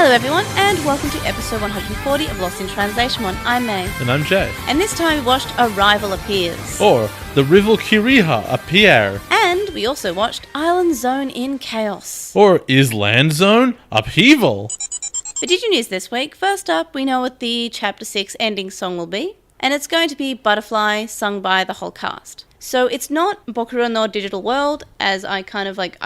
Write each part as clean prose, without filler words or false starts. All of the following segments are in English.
Hello everyone, and welcome to episode 140 of Lost in Translationmon. I'm May. And I'm Jay. And this time we watched A Rival Appears. Or The Rival Kiriha Appear. And we also watched Island Zone in Chaos. Or Is Land Zone Upheaval? For DigiNews this week, first up we know what the Chapter 6 ending song will be. And it's going to be Butterfly, sung by the whole cast. So it's not Bokuro no Digital World, as I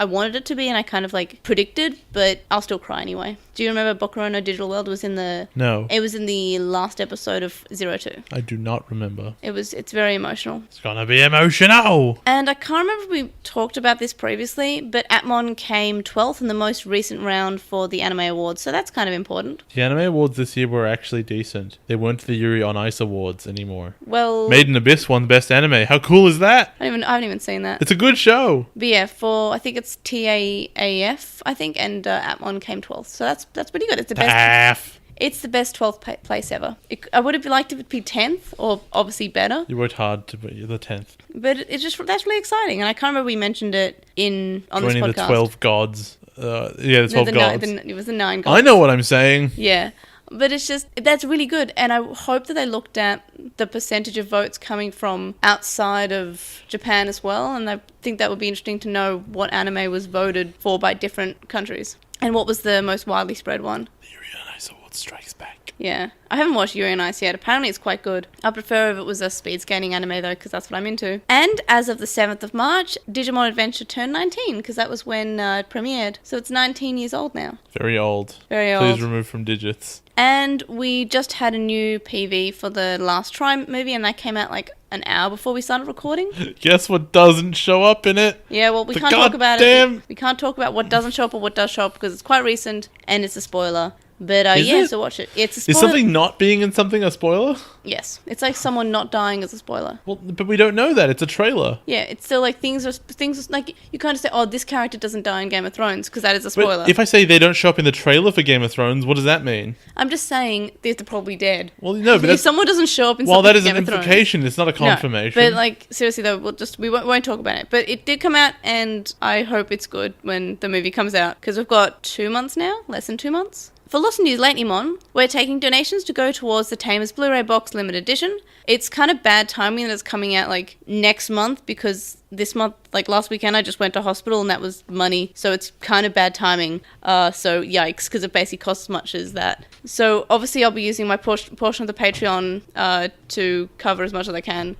wanted it to be and I kind of predicted, but I'll still cry anyway. Do you remember Bokuro no Digital World was in the... No. It was in the last episode of 02. I do not remember. It's very emotional. It's gonna be emotional! And I can't remember if we talked about this previously, but Atmon came 12th in the most recent round for the Anime Awards, so that's kind of important. The Anime Awards this year were actually decent. They weren't the Yuri on Ice Awards anymore. Well... Made in Abyss won Best Anime. How cool is that? I haven't even seen that. It's a good show. But yeah, I think it's TAAF, and Atmon came 12th. So that's pretty good. It's the best. It's the best 12th place ever. I would have liked it to be 10th, or obviously better. You worked hard to be the 10th. But that's really exciting, and I can't remember we mentioned it on this podcast. Joining the 12 gods. The 12 gods. It was the 9 gods. I know what I'm saying. Yeah. But that's really good, and I hope that they looked at the percentage of votes coming from outside of Japan as well, and I think that would be interesting to know what anime was voted for by different countries. And what was the most widely spread one? The Yuri on Ice Awards strikes back. Yeah. I haven't watched Yuri on Ice yet. Apparently it's quite good. I prefer if it was a speed skating anime though, because that's what I'm into. And as of the 7th of March, Digimon Adventure turned 19, because that was when it premiered. So it's 19 years old now. Very old. Very old. Please remove from digits. And we just had a new PV for the Last Try movie, and that came out an hour before we started recording. Guess what doesn't show up in it? Yeah, well, we can't talk about it. We can't talk about what doesn't show up or what does show up because it's quite recent and it's a spoiler. But so watch it. It's a spoiler. Is something not being in something a spoiler? Yes. It's like someone not dying is a spoiler. Well, but we don't know that. It's a trailer. Yeah, it's still things like you can't say, oh, this character doesn't die in Game of Thrones because that is a spoiler. But if I say they don't show up in the trailer for Game of Thrones, what does that mean? I'm just saying they're probably dead. Well, no, but if someone doesn't show up in well, something that is Game an of Thrones, implication. It's not a confirmation. No, but seriously though, we won't talk about it. But it did come out, and I hope it's good when the movie comes out because we've got 2 months now, less than 2 months. For LostinTranslationmon, we're taking donations to go towards the Tamers Blu-ray Box Limited Edition. It's kind of bad timing that it's coming out next month because this month, last weekend, I just went to hospital and that was money. So it's kind of bad timing. So yikes, because it basically costs as much as that. So obviously I'll be using my portion of the Patreon to cover as much as I can.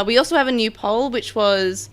We also have a new poll, which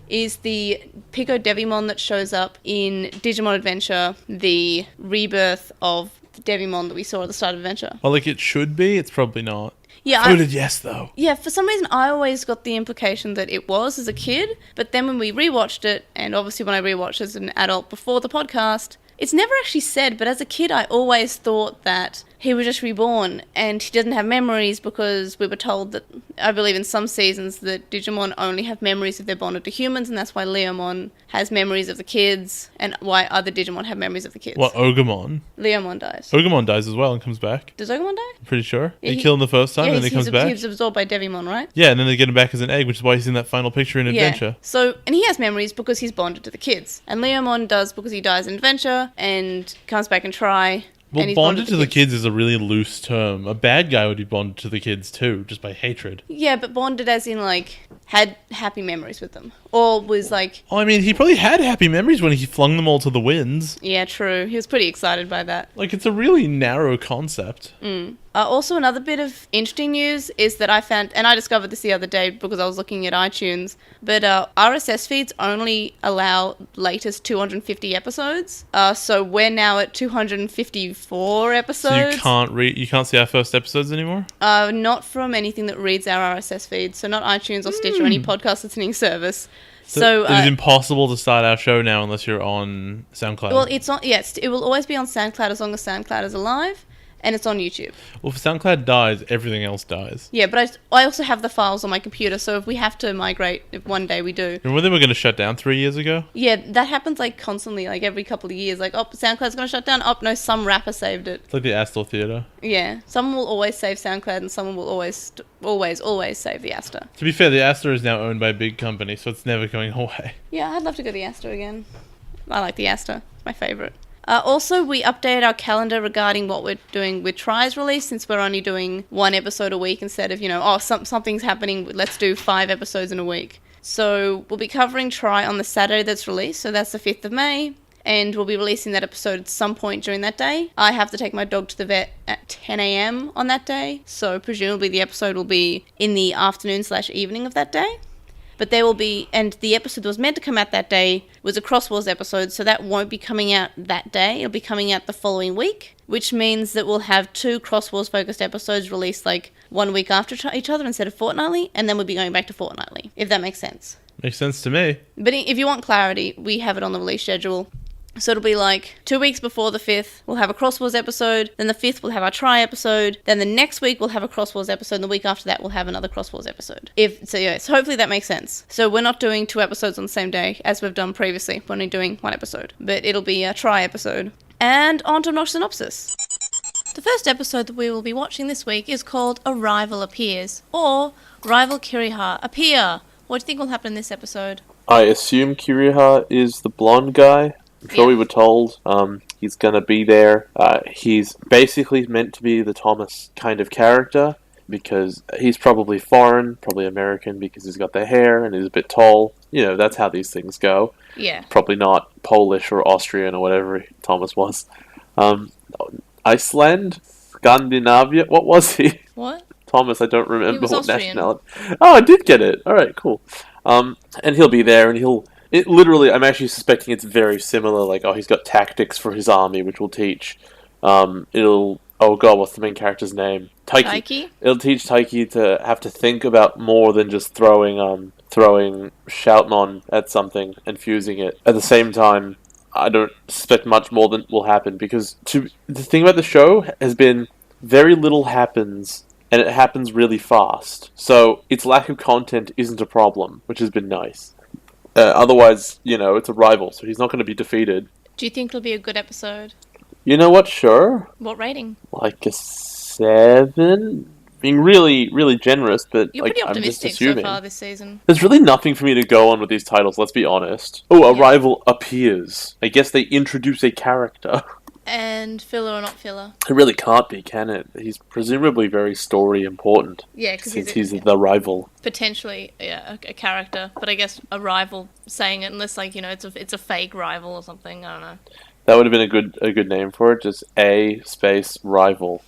is the Pico Devimon that shows up in Digimon Adventure, the rebirth of the Devimon that we saw at the start of Adventure. Well, it should be. It's probably not. Yeah, I voted yes, though. Yeah, for some reason, I always got the implication that it was as a kid, but then when we rewatched it, and obviously when I rewatched as an adult before the podcast, it's never actually said, but as a kid, I always thought that he was just reborn and he doesn't have memories because we were told that, I believe in some seasons, that Digimon only have memories if they're bonded to humans, and that's why Leomon has memories of the kids and why other Digimon have memories of the kids. What, Ogamon? Leomon dies. Ogamon dies as well and comes back. Does Ogamon die? I'm pretty sure. Yeah, he killed him the first time and then he comes back. He was absorbed by Devimon, right? Yeah, and then they get him back as an egg, which is why he's in that final picture in Adventure. So, and he has memories because he's bonded to the kids. And Leomon does because he dies in Adventure and comes back and Try. Well, bonded to the kids is a really loose term. A bad guy would be bonded to the kids too, just by hatred. Yeah, but bonded as in, had happy memories with them. Or was Oh, I mean, he probably had happy memories when he flung them all to the winds. Yeah, true. He was pretty excited by that. It's a really narrow concept. Also, another bit of interesting news is that I found, and I discovered this the other day because I was looking at iTunes, but RSS feeds only allow latest 250 episodes. So we're now at 254 episodes. So you can't see our first episodes anymore? Not from anything that reads our RSS feed. So not iTunes or Stitch or any podcast listening service. So it's impossible to start our show now unless you're on SoundCloud. Well, it's on. Yes, it will always be on SoundCloud as long as SoundCloud is alive. And it's on YouTube. Well, if SoundCloud dies, everything else dies. Yeah, but I also have the files on my computer, so if we have to migrate, if one day we do. Remember they were going to shut down 3 years ago? Yeah, that happens constantly, every couple of years. SoundCloud's going to shut down. Oh, no, some rapper saved it. It's like the Astor Theatre. Yeah, someone will always save SoundCloud and someone will always save the Astor. To be fair, the Astor is now owned by a big company, so it's never going away. Yeah, I'd love to go to the Astor again. I like the Astor. It's my favourite. Also, we updated our calendar regarding what we're doing with Try's release, since we're only doing 1 episode a week instead of, something's happening, let's do 5 episodes in a week. So we'll be covering Try on the Saturday that's released, so that's the 5th of May, and we'll be releasing that episode at some point during that day. I have to take my dog to the vet at 10 a.m. on that day, so presumably the episode will be in the afternoon/evening of that day. But there will be, and the episode that was meant to come out that day was a Xros Wars episode, so that won't be coming out that day. It'll be coming out the following week, which means that we'll have 2 Xros Wars focused episodes released 1 week after each other instead of fortnightly, and then we'll be going back to fortnightly, if that makes sense. Makes sense to me. But if you want clarity, we have it on the release schedule. So it'll be 2 weeks before the 5th, we'll have a Xros Wars episode, then the 5th we'll have our Try episode, then the next week we'll have a Xros Wars episode, and the week after that we'll have another Xros Wars episode. So hopefully that makes sense. So we're not doing 2 episodes on the same day, as we've done previously. We're only doing 1 episode. But it'll be a Try episode. And on to Obnoxious Synopsis. The first episode that we will be watching this week is called A Rival Appears, or Rival Kiriha Appear. What do you think will happen in this episode? I assume Kiriha is the blonde guy. I'm sure we were told he's going to be there. He's basically meant to be the Thomas kind of character, because he's probably foreign, probably American, because he's got the hair and he's a bit tall. You know, that's how these things go. Yeah. Probably not Polish or Austrian or whatever Thomas was. Iceland? Scandinavia? What was he? What? Thomas, I don't remember what Austrian. nationality. Oh, I did get it. Alright, cool. And he'll be there, and I'm actually suspecting it's very similar, he's got tactics for his army, which will teach, what's the main character's name? Taiki. It'll teach Taiki to have to think about more than just throwing Shoutmon at something and fusing it. At the same time, I don't suspect much more than will happen, because the thing about the show has been very little happens, and it happens really fast. So its lack of content isn't a problem, which has been nice. Otherwise, it's a rival, so he's not going to be defeated. Do you think it'll be a good episode? You know what? Sure. What rating? A 7? Being really, really generous, but You're pretty I'm just optimistic assuming. so far this season. There's really nothing for me to go on with these titles, let's be honest. Oh, a rival appears. I guess they introduce a character. And filler or not filler? It really can't be, can it? He's presumably very story important. Yeah, because he's the rival. Potentially, a character, but I guess a rival saying it, unless it's a fake rival or something. I don't know. That would have been a good name for it. Just A space rival.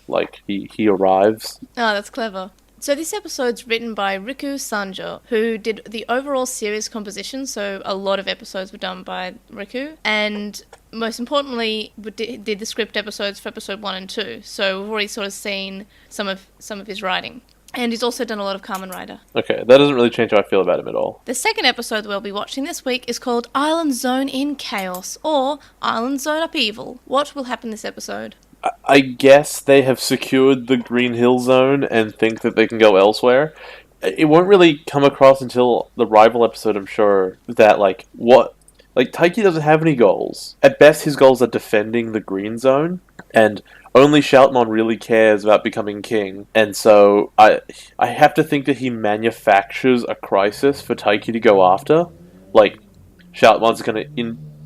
He arrives. Oh, that's clever. So this episode's written by Riku Sanjo, who did the overall series composition, so a lot of episodes were done by Riku, and most importantly, did the script episodes for episode 1 and 2, so we've already sort of seen some of his writing. And he's also done a lot of Kamen Rider. Okay, that doesn't really change how I feel about him at all. The second episode that we'll be watching this week is called Island Zone in Chaos, or Island Zone Upheaval. What will happen this episode? I guess they have secured the Green Hill Zone and think that they can go elsewhere. It won't really come across until the rival episode, I'm sure, that, Taiki doesn't have any goals. At best, his goals are defending the Green Zone, and only Shoutmon really cares about becoming king. And so, I have to think that he manufactures a crisis for Taiki to go after. Shoutmon's gonna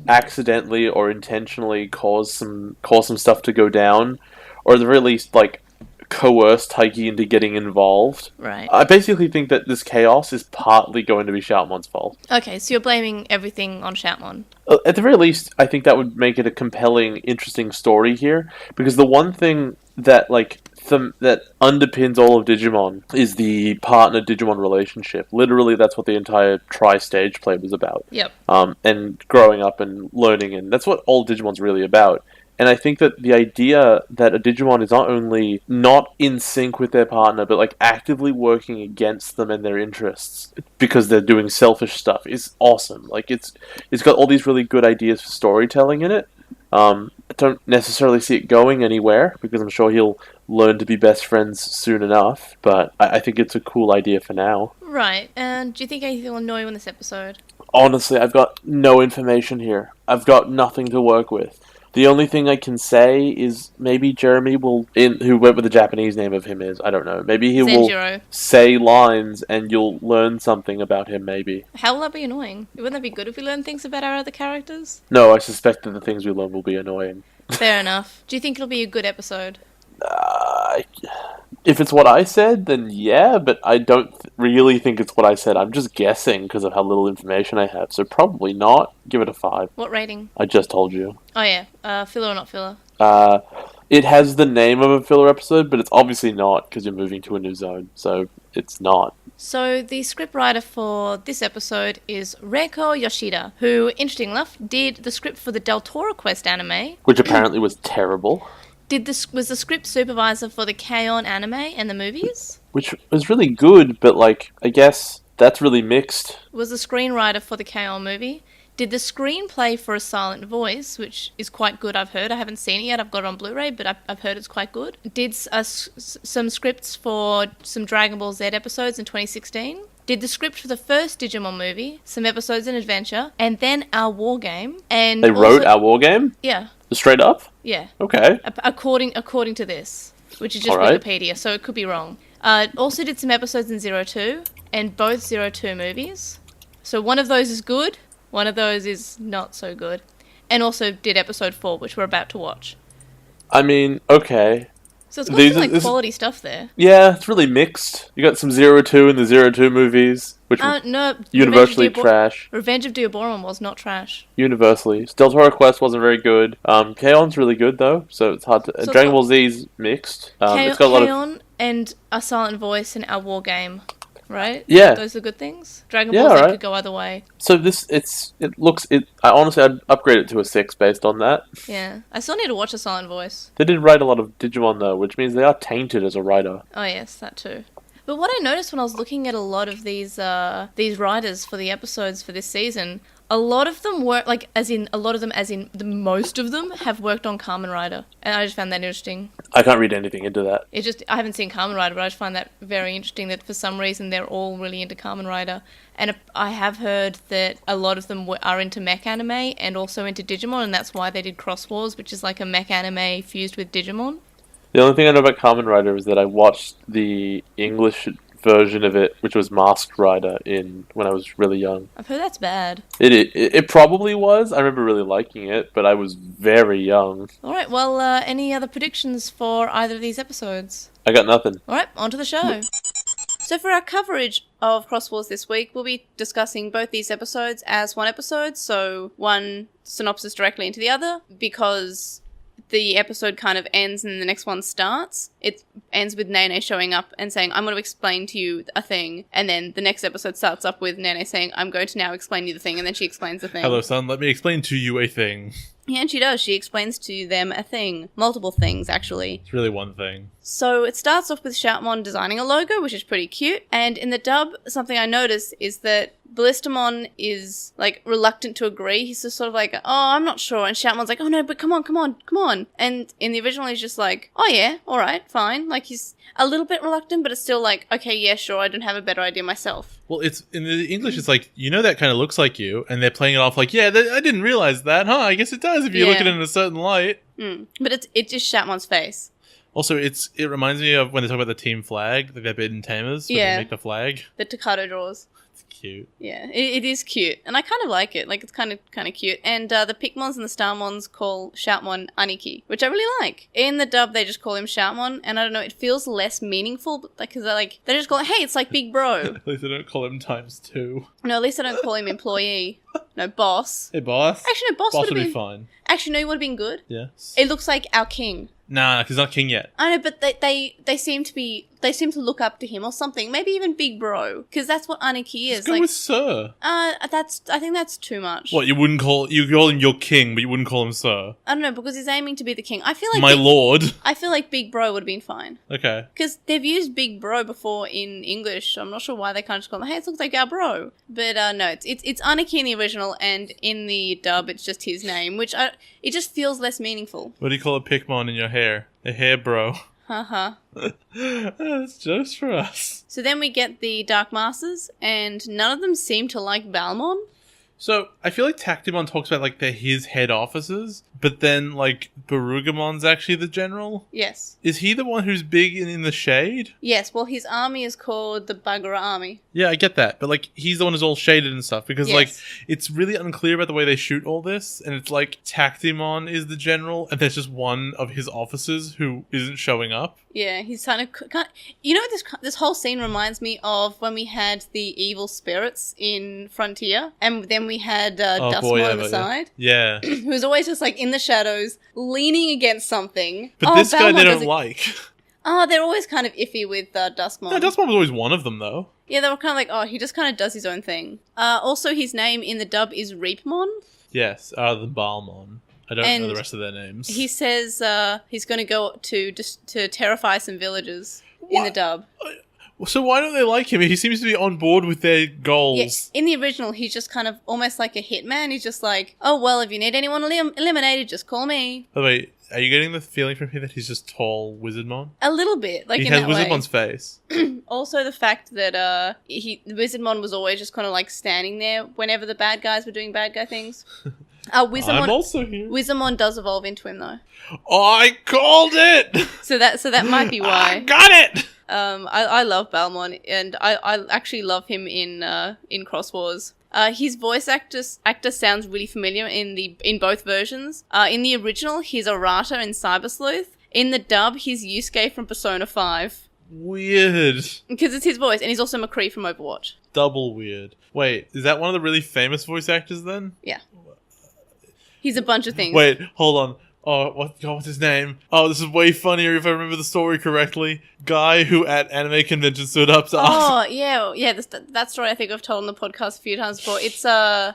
accidentally or intentionally cause some stuff to go down, or at the very least coerce Taiki into getting involved. Right. I basically think that this chaos is partly going to be Shoutmon's fault. Okay, so you're blaming everything on Shoutmon. At the very least, I think that would make it a compelling, interesting story here, because the one thing that that underpins all of Digimon is the partner-Digimon relationship. Literally, that's what the entire Tri-Stage play was about. Yep. And growing up and learning, and that's what all Digimon's really about. And I think that the idea that a Digimon is not only not in sync with their partner, but actively working against them and their interests because they're doing selfish stuff is awesome. It's got all these really good ideas for storytelling in it. I don't necessarily see it going anywhere, because I'm sure he'll learn to be best friends soon enough, but I think it's a cool idea for now. Right, and do you think anything will annoy you in this episode? Honestly, I've got no information here. I've got nothing to work with. The only thing I can say is maybe Jeremy will, who whatever the Japanese name of him is, I don't know. Maybe he will Zenjiro. say lines and you'll learn something about him, maybe. How will that be annoying? Wouldn't that be good if we learn things about our other characters? No, I suspect that the things we learn will be annoying. Fair enough. Do you think it'll be a good episode? If it's what I said, then yeah, but I don't really think it's what I said. I'm just guessing because of how little information I have, so probably not. Give it a 5. What rating? I just told you. Oh yeah, filler or not filler? It has the name of a filler episode, but it's obviously not because you're moving to a new zone, so it's not. So the scriptwriter for this episode is Reiko Yoshida, who, interesting enough, did the script for the Del Toro Quest anime. Which apparently was terrible. Was the script supervisor for the K-On! Anime and the movies. Which was really good, but I guess that's really mixed. Was the screenwriter for the K-On! Movie. Did the screenplay for A Silent Voice, which is quite good, I've heard. I haven't seen it yet, I've got it on Blu-ray, but I've heard it's quite good. Did some scripts for some Dragon Ball Z episodes in 2016. Did the script for the first Digimon movie, some episodes in Adventure, and then our war game. And they wrote our war game? Yeah. Straight up? Yeah. Okay. According to this, which is just Wikipedia, so it could be wrong. Also did some episodes in 02, and both 02 movies. So one of those is good, one of those is not so good. And also did episode 4, which we're about to watch. I mean, okay. So it's got some quality stuff there. Yeah, it's really mixed. You got some 02 in the 02 movies, which were universally trash. Revenge of Diaboron was not trash. Universally. Del Toro Quest wasn't very good. K-On's really good, though, so it's hard to... Dragon Ball Z's mixed. It's got a lot of... K-On! And A Silent Voice and our war game. Right? Yeah. Those are good things. Dragon Ball Z could go either way. So I honestly, I'd upgrade it to a 6 based on that. Yeah. I still need to watch A Silent Voice. They did write a lot of Digimon though, which means they are tainted as a writer. Oh yes, that too. But what I noticed when I was looking at a lot of these writers for the episodes for this season, a lot of them work, most of them have worked on Kamen Rider. And I just found that interesting. I can't read anything into that. I haven't seen Kamen Rider, but I just find that very interesting that for some reason they're all really into Kamen Rider. And I have heard that a lot of them are into mech anime and also into Digimon, and that's why they did Xros Wars, which is like a mech anime fused with Digimon. The only thing I know about Kamen Rider is that I watched the English version of it, which was Masked Rider, when I was really young. I've heard that's bad. It probably was. I remember really liking it, but I was very young. Alright, well, any other predictions for either of these episodes? I got nothing. Alright, on to the show. So for our coverage of Xros Wars this week, we'll be discussing both these episodes as one episode, so one synopsis directly into the other, because the episode kind of ends and the next one starts. It ends with Nene showing up and saying, I'm going to explain to you a thing. And then the next episode starts up with Nene saying, I'm going to now explain you the thing. And then she explains the thing. Hello, son. Let me explain to you a thing. Yeah, and she does. She explains to them a thing. Multiple things, actually. It's really one thing. So it starts off with Shoutmon designing a logo, which is pretty cute. And in the dub, something I noticed is that Ballistamon is, reluctant to agree. He's just sort of like, oh, I'm not sure. And Shoutmon's like, oh, no, but come on. And in the original, he's just like, oh, yeah, all right, fine. He's a little bit reluctant, but it's still like, okay, yeah, sure, I don't have a better idea myself. Well, it's in the English, it's like, that kind of looks like you. And they're playing it off like, yeah, I didn't realize that, huh? I guess it does if you look at it in a certain light. But it's just Shoutmon's face. Also, it reminds me of when they talk about the team flag, like they're bitten tamers, when they make the flag. The Takato draws. It's cute. Yeah, it is cute. And I kind of like it. It's kind of cute. And the Pikmons and the Starmons call Shoutmon Aniki, which I really like. In the dub, they just call him Shoutmon, and I don't know, it feels less meaningful, because they just call it, hey, it's like Big Bro. At least they don't call him ×2. No, at least I don't call him employee. No, boss. Hey, boss. Actually, no, boss would be fine. Actually, no, he would have been good. Yes. It looks like our king. Nah, he's not king yet. I know, but they seem to look up to him or something. Maybe even Big Bro, because that's what Aniki is. Let's go with Sir. I think that's too much. What, you call him your king, but you wouldn't call him Sir? I don't know, because he's aiming to be the king. I feel like my lord. I feel like Big Bro would have been fine. Okay. Because they've used Big Bro before in English, so I'm not sure why they can't just call him, hey, it looks like our bro. But no, it's Aniki in the original, and in the dub, it's just his name, which it just feels less meaningful. What do you call a Pikmon in your hair? A hair bro. Haha. That's just for us. So then we get the Dark Masters, and none of them seem to like Balmon. So, I feel like Tactimon talks about, like, they're his head officers, but then, like, Barugamon's actually the general? Yes. Is he the one who's big and in the shade? Yes, well, his army is called the Bagara Army. Yeah, I get that, but, like, he's the one who's all shaded and stuff, because, Yes. like, it's really unclear about the way they shoot all this, and it's like, Tactimon is the general, and there's just one of his officers who isn't showing up. Yeah, he's kind of... You know, this whole scene reminds me of when we had the evil spirits in Frontier, and then we had Dustmon on the side. Yeah. Who was always just, like, in the shadows, leaning against something. But this guy Balmond they don't does it- like. Oh, they're always kind of iffy with Dustmon. No, Dustmon was always one of them, though. Yeah, they were kind of like, oh, he just kind of does his own thing. Also, his name in the dub is Reapmon. Yes, other than Balmon. I don't know And the rest of their names. He says he's going to go to terrify some villagers in the What? dub. So why don't they like him? He seems to be on board with their goals. Yeah, in the original, he's just kind of almost like a hitman. He's just like, oh, well, if you need anyone eliminated, just call me. By the way, are you getting the feeling from here that he's just tall Wizardmon? A little bit, like He in has that way. Wizardmon's face. Also, the fact that Wizardmon was always just kind of like standing there whenever the bad guys were doing bad guy things. I'm Wizardmon, also here. Wizardmon does evolve into him though, Oh, I called it! so that might be I why. got it! I love Balmon, and I actually love him in Xros Wars. His voice actor sounds really familiar in both versions. In the original, he's Arata in Cyber Sleuth. In the dub, he's Yusuke from Persona 5. Weird. Because it's his voice, and he's also McCree from Overwatch. Double weird. Wait, is that one of the really famous voice actors then? Yeah. He's a bunch of things. Wait, hold on. Oh, what's his name? Oh, this is way funnier if I remember the story correctly. Guy who at anime convention stood up to ask. Oh, yeah. That story I think I've told on the podcast a few times before. It's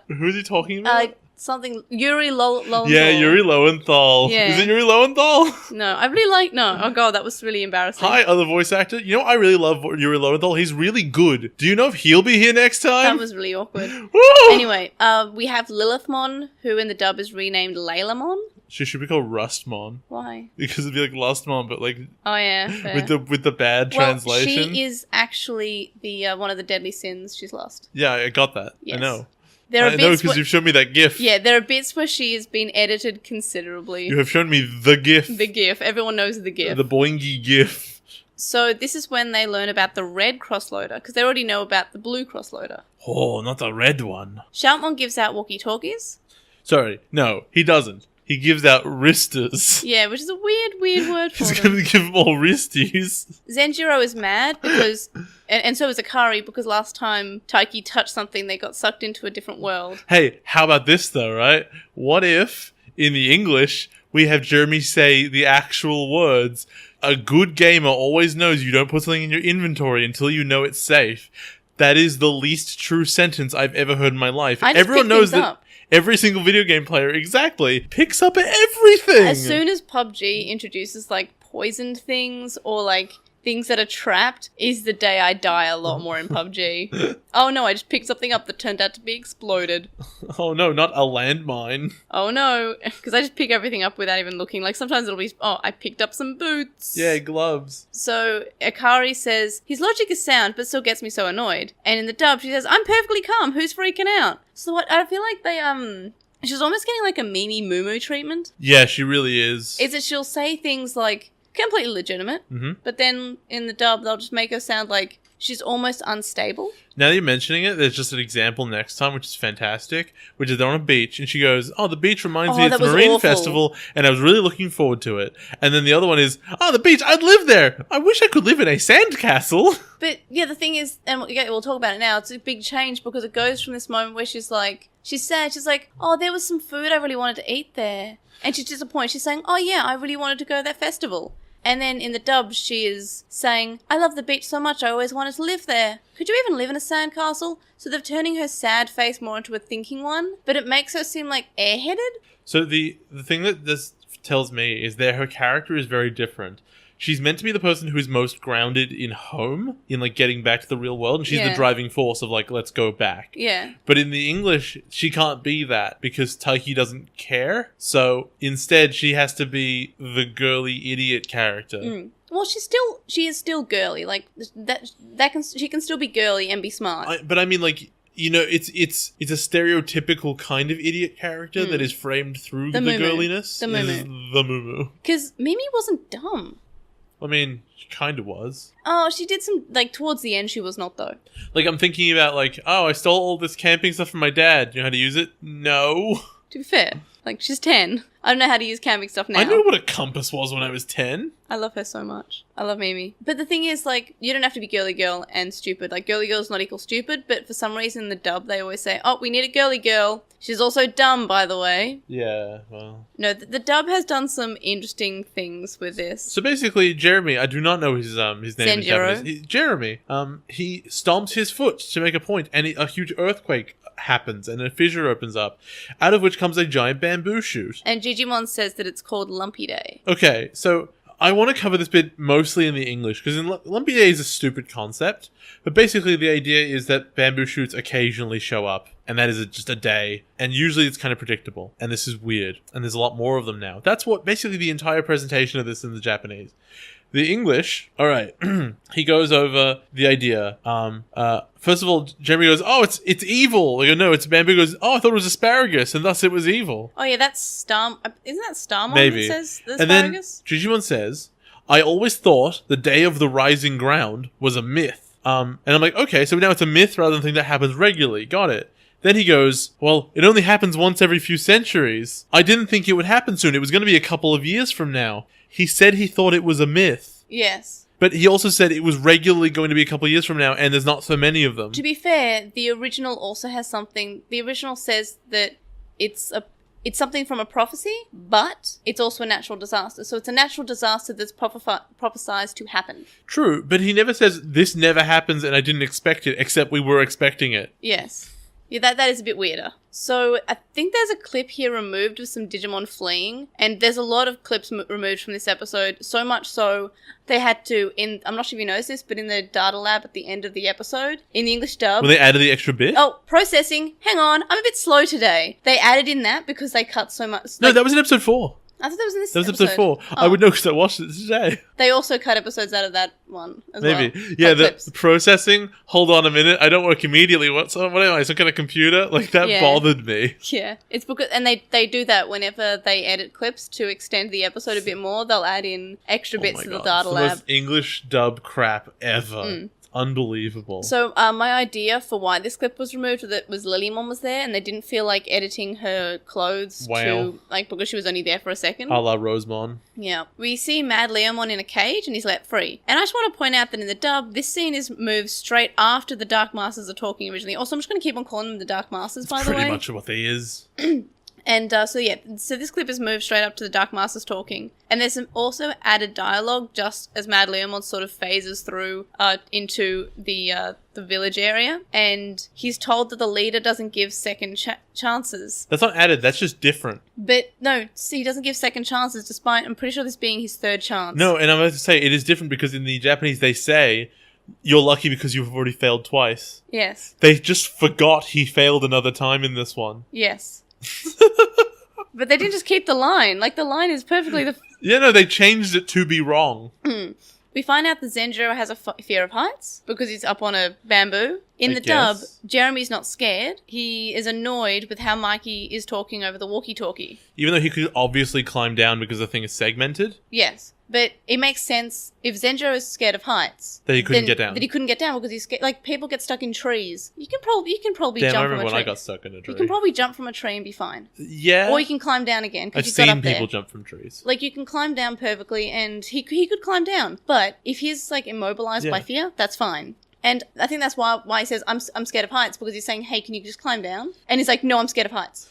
Who's he talking about? something Yuri Lowenthal. Yeah, Yuri Lowenthal. Yeah. Is it Yuri Lowenthal? No, I really like. No, oh god, that was really embarrassing. Hi, other voice actor. You know, I really love Yuri Lowenthal. He's really good. Do you know if he'll be here next time? That was really awkward. Woo! Anyway, we have Lilithmon, who in the dub is renamed Laylamon. She should be called Rustmon. Why? Because it'd be like Lustmon, but like Oh yeah, fair. with the bad translation. She is actually the one of the deadly sins. She's lost. Yeah, I got that. Yes. I know. There are I know bits because you've shown me that GIF. Yeah, there are bits where she has been edited considerably. You have shown me the GIF. The GIF. Everyone knows the GIF. The boingy GIF. So this is when they learn about the red crossloader, because they already know about the blue crossloader. Oh, not the red one. Shoutmon gives out walkie-talkies. Sorry, no, he doesn't. He gives out wristers. Yeah, which is a weird word for He's them. going to give them all wristies. Zenjiro is mad because, and so is Akari, because last time Taiki touched something, they got sucked into a different world. Hey, how about this though, right? What if, in the English, we have Jeremy say the actual words, a good gamer always knows you don't put something in your inventory until you know it's safe. That is the least true sentence I've ever heard in my life. I just Everyone pick knows things that up. every single video game player, exactly, picks up everything. As soon as PUBG introduces like poisoned things or like things that are trapped is the day I die a lot more in PUBG. Oh no, I just picked something up that turned out to be exploded. Oh no, not a landmine. Oh no, because I just pick everything up without even looking. Like sometimes it'll be, oh, I picked up some boots. Yeah, gloves. So Akari says, his logic is sound, but still gets me so annoyed. And in the dub, she says, I'm perfectly calm, who's freaking out? So what, I feel like they, she's almost getting like a Mimi Mumu treatment. Yeah, she really is. Is that she'll say things like, completely legitimate, but then in the dub, they'll just make her sound like she's almost unstable. Now that you're mentioning it, there's just an example next time, which is fantastic, which is they're on a beach, and she goes, oh, the beach reminds me of that the was Marine awful. Festival, and I was really looking forward to it. And then the other one is, oh, the beach, I'd live there. I wish I could live in a sandcastle. But yeah, the thing is, and we'll talk about it now, it's a big change because it goes from this moment where she's like, she's sad, she's like, oh, there was some food I really wanted to eat there. And she's disappointed. She's saying, oh yeah, I really wanted to go to that festival. And then in the dub, she is saying, I love the beach so much, I always wanted to live there. Could you even live in a sandcastle? So they're turning her sad face more into a thinking one, but it makes her seem like airheaded. So the thing that this tells me is that her character is very different. She's meant to be the person who's most grounded in home, in like getting back to the real world, and she's the Yeah. driving force of like, let's go back. Yeah. But in the English, she can't be that because Taiki doesn't care. So instead, she has to be the girly idiot character. Well, she is still girly. Like she can still be girly and be smart. But I mean, like, you know, it's a stereotypical kind of idiot character that is framed through the girliness. The Mumu. Because Mimi wasn't dumb. I mean, she kind of was. Oh, she did some, like, towards the end she was not, though. Like, I'm thinking about, like, oh, I stole all this camping stuff from my dad. You know how to use it? No. To be fair, like, she's 10. I don't know how to use camping stuff now. I knew what a compass was when I was 10. I love her so much. I love Mimi. But the thing is, like, you don't have to be girly girl and stupid. Like, girly girl is not equal stupid, but for some reason in the dub they always say, oh, we need a girly girl. She's also dumb, by the way. Yeah, well. No, the dub has done some interesting things with this. So basically, Jeremy, I do not know his name in Japanese. Jeremy, he stomps his foot to make a point, and a huge earthquake happens, and a fissure opens up, out of which comes a giant bamboo shoot. And Digimon says that it's called Lumpy Day. Okay, so I want to cover this bit mostly in the English, because Lumpy Day is a stupid concept, but basically the idea is that bamboo shoots occasionally show up, and that is just a day, and usually it's kind of predictable, and this is weird, and there's a lot more of them now. That's what basically the entire presentation of this in the Japanese. The English, alright, he goes over the idea. First of all, Jeremy goes, oh, it's evil. They go, no, it's bamboo. He goes, oh, I thought it was asparagus, and thus it was evil. Oh yeah, that's Star... Isn't that Starmon Maybe. that says the and then asparagus? Digimon says, I always thought the day of the rising ground was a myth. And I'm like, okay, so now it's a myth rather than something that happens regularly. Got it. Then he goes, well, it only happens once every few centuries. I didn't think it would happen soon. It was going to be a couple of years from now. He said he thought it was a myth. Yes. But he also said it was regularly going to be a couple of years from now, and there's not so many of them. To be fair, the original also has something... The original says that it's something from a prophecy, but it's also a natural disaster. So it's a natural disaster that's prophesized to happen. True, but he never says, this never happens and I didn't expect it, except we were expecting it. Yes. Yeah, that is a bit weirder. So I think there's a clip here removed of some Digimon fleeing, and there's a lot of clips removed from this episode, so much so they had to, I'm not sure if you noticed this, but in the data lab at the end of the episode, in the English dub... When they added the extra bit? Oh, processing. Hang on, I'm a bit slow today. They added in that because they cut so much... No, that was in episode 4. I thought that was in this That was episode. episode 4. Oh. I would know because I watched it today. They also cut episodes out of that one as well. Maybe. Yeah, Cut clips. the processing, hold on a minute, I don't work immediately. What am I, some kind of computer? Like, that bothered me. Yeah. It's because, and they do that whenever they edit clips to extend the episode a bit more, they'll add in extra bits to the data lab. The most English dub crap ever. Unbelievable. So my idea for why this clip was removed was Lilymon was there and they didn't feel like editing her clothes because she was only there for a second. A la Rosemon. Yeah. We see Mad Leomon in a cage and he's let free. And I just want to point out that in the dub, this scene is moved straight after the Dark Masters are talking originally. Also, I'm just going to keep on calling them the Dark Masters, by the way. Pretty much what they is. And so this clip is moved straight up to the Dark Masters talking. And there's some also added dialogue just as Mad Leomon sort of phases through into the village area. And he's told that the leader doesn't give second chances. That's not added, that's just different. But no, see, he doesn't give second chances despite, I'm pretty sure this being his third chance. No, and I'm about to say, it is different because in the Japanese they say, you're lucky because you've already failed twice. Yes. They just forgot he failed another time in this one. Yes. But they didn't just keep the line. Like, the line is perfectly Yeah, no, they changed it to be wrong. We find out that Zenjiro has a fear of heights because he's up on a bamboo. In the dub, Jeremy's not scared. He is annoyed with how Mikey is talking over the walkie-talkie. Even though he could obviously climb down because the thing is segmented? Yes. But it makes sense if Zenjiro is scared of heights. That he couldn't get down. That he couldn't get down because he's scared. Like, people get stuck in trees. You can probably jump from a tree. I remember when I got stuck in a tree. You can probably jump from a tree and be fine. Yeah. Or you can climb down again. I've seen people jump from trees. Like, you can climb down perfectly and he could climb down. But if he's, like, immobilized by fear, that's fine. And I think that's why he says, I'm scared of heights, because he's saying, hey, can you just climb down? And he's like, no, I'm scared of heights.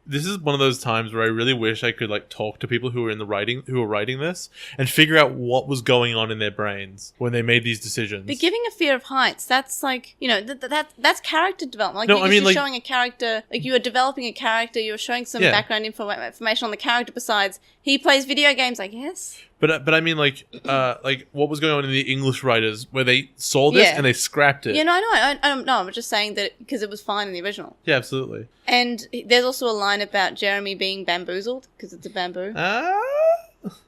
This is one of those times where I really wish I could like talk to people who were writing this and figure out what was going on in their brains when they made these decisions. But giving a fear of heights, that's like, you know, that's character development. Like, no, you're showing a character, like you are developing a character, you're showing some background information on the character besides he plays video games, I guess. But I mean, like what was going on in the English writers where they saw this and they scrapped it. Yeah, no, I don't know. I'm just saying that because it was fine in the original. Yeah, absolutely. And there's also a line about Jeremy being bamboozled because it's a bamboo.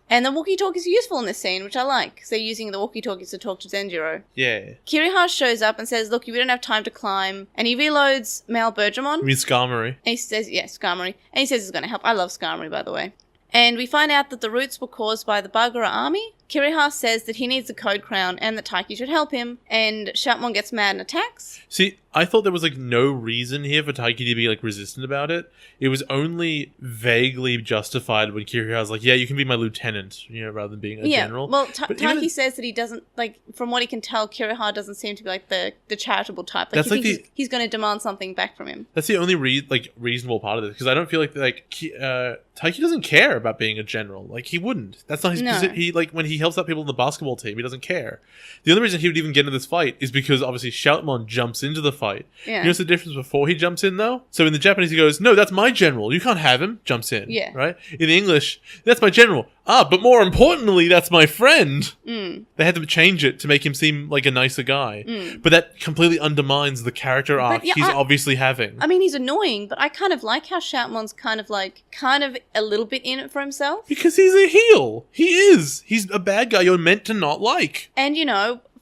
And the walkie-talkie is useful in this scene, which I like, because they're using the walkie-talkies to talk to Zenjiro. Yeah. Kiriha shows up and says, look, we don't have time to climb. And he reloads Male Bergermon. I mean, Skarmory. And he says, Skarmory. And he says it's going to help. I love Skarmory, by the way. And we find out that the roots were caused by the Bagura army. Kiriha says that he needs the code crown and that Taiki should help him. And Shoutmon gets mad and attacks. See, I thought there was, like, no reason here for Taiki to be, like, resistant about it. It was only vaguely justified when Kiriha's like, yeah, you can be my lieutenant, rather than being a general. Well, Taiki says that he doesn't, like, from what he can tell, Kiriha doesn't seem to be, like, the charitable type. Like, he thinks he's going to demand something back from him. That's the only, reasonable part of this, because I don't feel like, Taiki doesn't care about being a general. Like, he wouldn't. That's not his position. He, like, when he helps out people in the basketball team, he doesn't care. The only reason he would even get into this fight is because, obviously, Shoutmon jumps into the fight. Yeah. You know what's the difference before he jumps in, though? So in the Japanese, he goes, no, that's my general. You can't have him. Jumps in. Yeah. Right? In the English, that's my general. But more importantly, that's my friend. Mm. They had to change it to make him seem like a nicer guy. Mm. But that completely undermines the character arc he's obviously having. I mean, he's annoying, but I kind of like how Shoutmon's kind of a little bit in it for himself. Because he's a heel. He is. He's a bad guy you're meant to not like. And,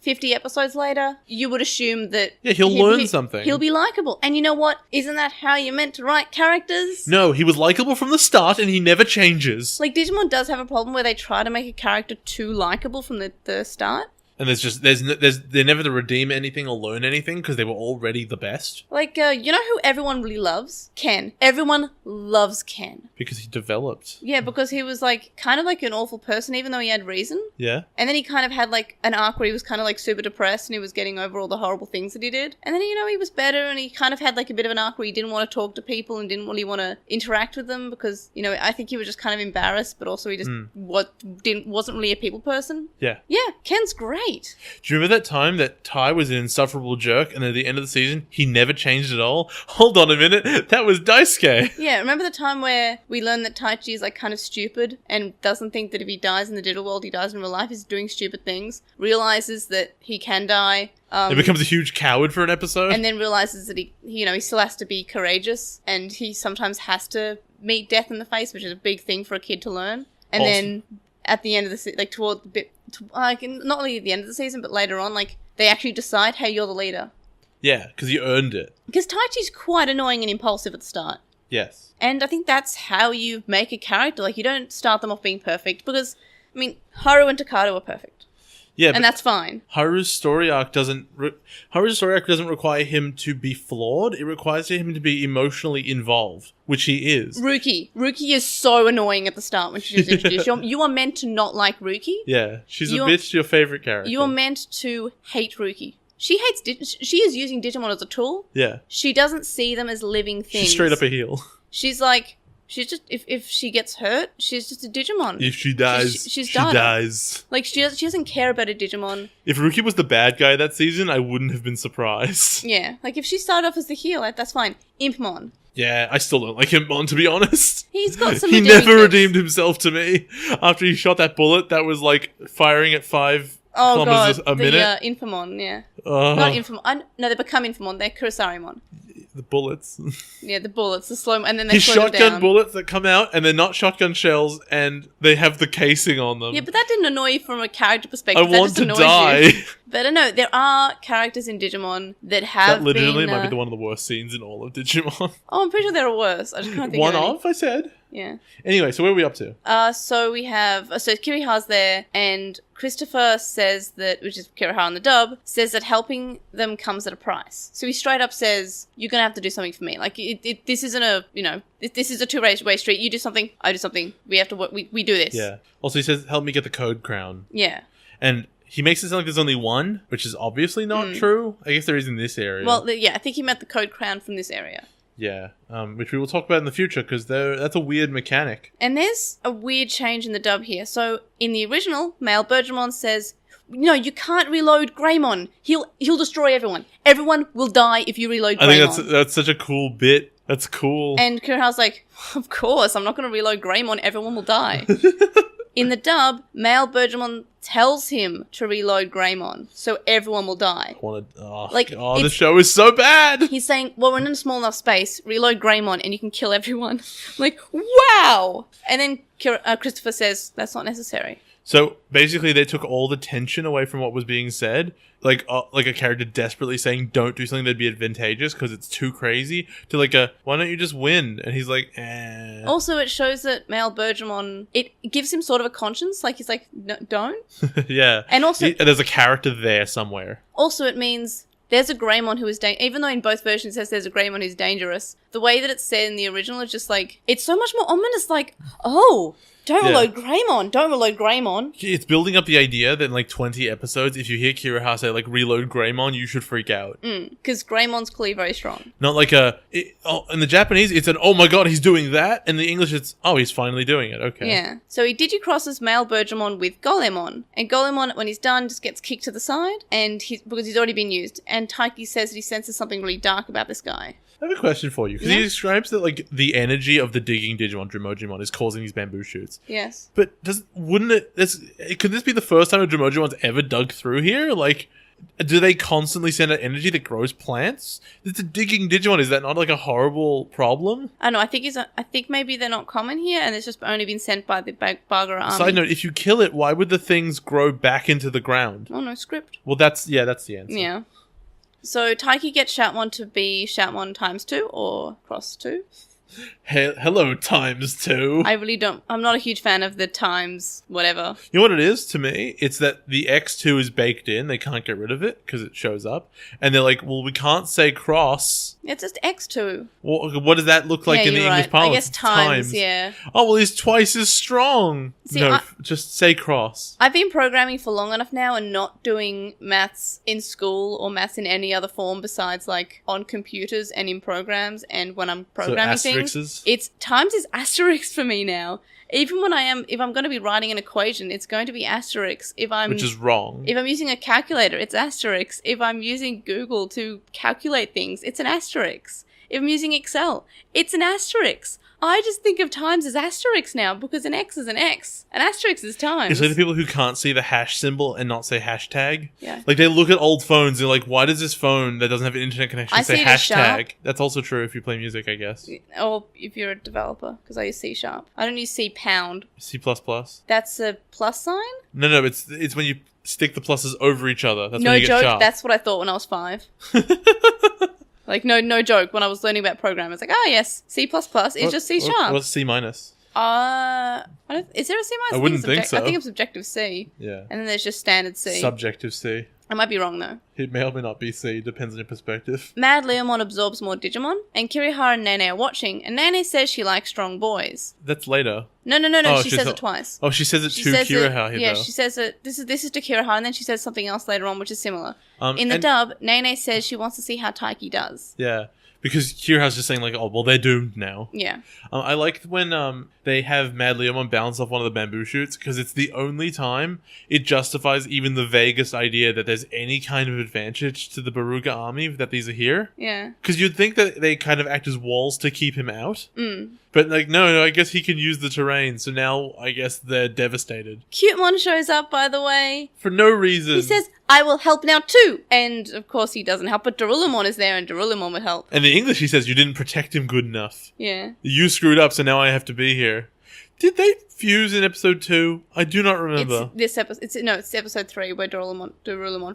50 episodes later, you would assume that... Yeah, he'll learn something. He'll be likable. And you know what? Isn't that how you're meant to write characters? No, he was likable from the start and he never changes. Like, Digimon does have a problem where they try to make a character too likable from the start. And they're never to redeem anything or learn anything because they were already the best. Like, you know who everyone really loves? Ken. Everyone loves Ken. Because he developed. Yeah, because he was kind of like an awful person even though he had reason. Yeah. And then he kind of had an arc where he was kind of super depressed and he was getting over all the horrible things that he did. And then, he was better and he kind of had a bit of an arc where he didn't want to talk to people and didn't really want to interact with them because, I think he was just kind of embarrassed, but also he just wasn't really a people person. Yeah. Yeah, Ken's great. Do you remember that time that Tai was an insufferable jerk and at the end of the season he never changed at all? Hold on a minute, that was Daisuke. Yeah, remember the time where we learned that Taichi is kind of stupid and doesn't think that if he dies in the digital world he dies in real life, he's doing stupid things, realizes that he can die. It becomes a huge coward for an episode. And then realizes that he still has to be courageous and he sometimes has to meet death in the face, which is a big thing for a kid to learn. And then at the end of the toward the bit, not really at the end of the season, but later on, they actually decide, hey, you're the leader. Yeah, because you earned it. Because Taichi's quite annoying and impulsive at the start. Yes. And I think that's how you make a character. You don't start them off being perfect because, Haru and Takato are perfect. Yeah, and that's fine. Haru's story arc doesn't require him to be flawed. It requires him to be emotionally involved, which he is. Ruki is so annoying at the start when she's introduced. You are meant to not like Ruki. Yeah, she's a bitch to your favorite character. You are meant to hate Ruki. She is using Digimon as a tool. Yeah. She doesn't see them as living things. She's straight up a heel. She's just, if she gets hurt, she's just a Digimon. If she dies, she dies. She doesn't care about a Digimon. If Ruki was the bad guy that season, I wouldn't have been surprised. Yeah, if she started off as the heel, that's fine. Impmon. Yeah, I still don't like Impmon, to be honest. He's got some He never redeemed himself to me. After he shot that bullet that was, firing at 5 kilometers a minute. Infamon, yeah. Not Infamon. No, they become Infamon. They're Kurisarimon. The bullets. Yeah, the bullets, the slow, and then they slow shotgun them down. Bullets that come out, and they're not shotgun shells, and they have the casing on them. Yeah, but that didn't annoy you from a character perspective. I want to die. You. But I don't know, there are characters in Digimon that have That literally might be one of the worst scenes in all of Digimon. Oh, I'm pretty sure there are worse. I just can't think of any. I said. Yeah. Anyway, so where are we up to? So we have... So Kiriha's there, and Christopher says that... Which is Kiriha in the dub, says that helping them comes at a price. So he straight up says, you're going to have to do something for me. This isn't a... This is a two-way street. You do something, I do something. We have to work... We do this. Yeah. Also, he says, help me get the code crown. Yeah. And... He makes it sound like there's only one, which is obviously not true. I guess there is in this area. Well, I think he meant the code crown from this area. Yeah, which we will talk about in the future, because that's a weird mechanic. And there's a weird change in the dub here. So, in the original, Male Bergermon says, no, you can't reload Greymon. He'll destroy everyone. Everyone will die if you reload Greymon. I think that's such a cool bit. That's cool. And Kiriha's like, of course, I'm not going to reload Greymon. Everyone will die. In the dub, male Bergermon tells him to reload Greymon, so everyone will die. The show is so bad. He's saying, well, we're in a small enough space, reload Greymon and you can kill everyone. Like, wow! And then Christopher says, that's not necessary. So basically, they took all the tension away from what was being said, like a character desperately saying, "Don't do something that'd be advantageous because it's too crazy." To like "Why don't you just win?" And he's like, "Eh." Also, it shows that male Bergermon, it gives him sort of a conscience. Like he's like, no, "Don't." Yeah, and also there's a character there somewhere. Also, it means there's a Greymon who is even though in both versions it says there's a Greymon who's dangerous. The way that it's said in the original is just like it's so much more ominous. Like, oh. Don't reload Greymon. Don't reload Greymon. It's building up the idea that in like 20 episodes, if you hear Kiriha say like reload Greymon, you should freak out. Because Greymon's clearly very strong. Not like in the Japanese, it's an, oh my god, he's doing that. In the English, it's, oh, he's finally doing it. Okay. Yeah. So he digicrosses male Bergermon with Golemon. And Golemon, when he's done, just gets kicked to the side and because he's already been used. And Taiki says that he senses something really dark about this guy. I have a question for you, because he describes that like the energy of the digging Digimon, Dromojimon, is causing these bamboo shoots. Yes. But could this be the first time a Dromojimon's ever dug through here? Like, do they constantly send out energy that grows plants? It's a digging Digimon. Is that not like a horrible problem? I don't know. I think maybe they're not common here, and it's just only been sent by the Bagara army. Side note: if you kill it, why would the things grow back into the ground? Oh no, script. Well, that's the answer. Yeah. So Taiki gets Shoutmon to be Shoutmon ×2 or ×2. Hello, ×2. I really don't. I'm not a huge fan of the times whatever. You know what it is to me? It's that the X2 is baked in. They can't get rid of it because it shows up. And they're like, well, we can't say cross. It's just X2. Well, what does that look like in the English parlance? I guess times, yeah. Oh, well, he's twice as strong. See, just say cross. I've been programming for long enough now and not doing maths in school or maths in any other form besides like on computers and in programs and when I'm programming things. It's times is asterisk for me now. Even when if I'm going to be writing an equation, it's going to be asterisk. Which is wrong. If I'm using a calculator, it's asterisk. If I'm using Google to calculate things, it's an asterisk. If I'm using Excel, it's an asterisk. I just think of times as asterisks now because an X is an X. An asterisk is times. It's like the people who can't see the hash symbol and not say hashtag. Yeah. Like they look at old phones and they're like, why does this phone that doesn't have an internet connection say hashtag? That's also true if you play music, I guess. Or if you're a developer, because I use C#. I don't use C#. C++? That's a plus sign? No, it's when you stick the pluses over each other. That's no when you joke, get sharp. That's what I thought when I was 5. Like, no joke. When I was learning about programming, it's like, oh, yes, C++. It's just C#. What's C-? Is there a C-? I wouldn't think so. I think it's objective C. Yeah. And then there's just standard C. Subjective C. I might be wrong, though. It may or may not be C. Depends on your perspective. Mad Leomon absorbs more Digimon, and Kirihara and Nene are watching, and Nene says she likes strong boys. That's later. No. She says it twice. Oh, she says it to Kirihara. Yeah, she says it. This is to Kirihara, and then she says something else later on, which is similar. In the dub, Nene says she wants to see how Taiki does. Yeah. Because Kirihara's just saying like, oh, well, they're doomed now. Yeah. I liked when they have Mad Leomon bounce off one of the bamboo shoots because it's the only time it justifies even the vaguest idea that there's any kind of advantage to the Baruga army that these are here. Yeah. Because you'd think that they kind of act as walls to keep him out. Mm. But like, no, I guess he can use the terrain. So now I guess they're devastated. Cutemon shows up, by the way. For no reason. He says, I will help now too. And of course he doesn't help, but Darullimon is there and Darullimon would help. And in English he says, you didn't protect him good enough. Yeah. You screwed up, so now I have to be here. Did they fuse in episode 2? I do not remember. It's episode 3 where Darullimon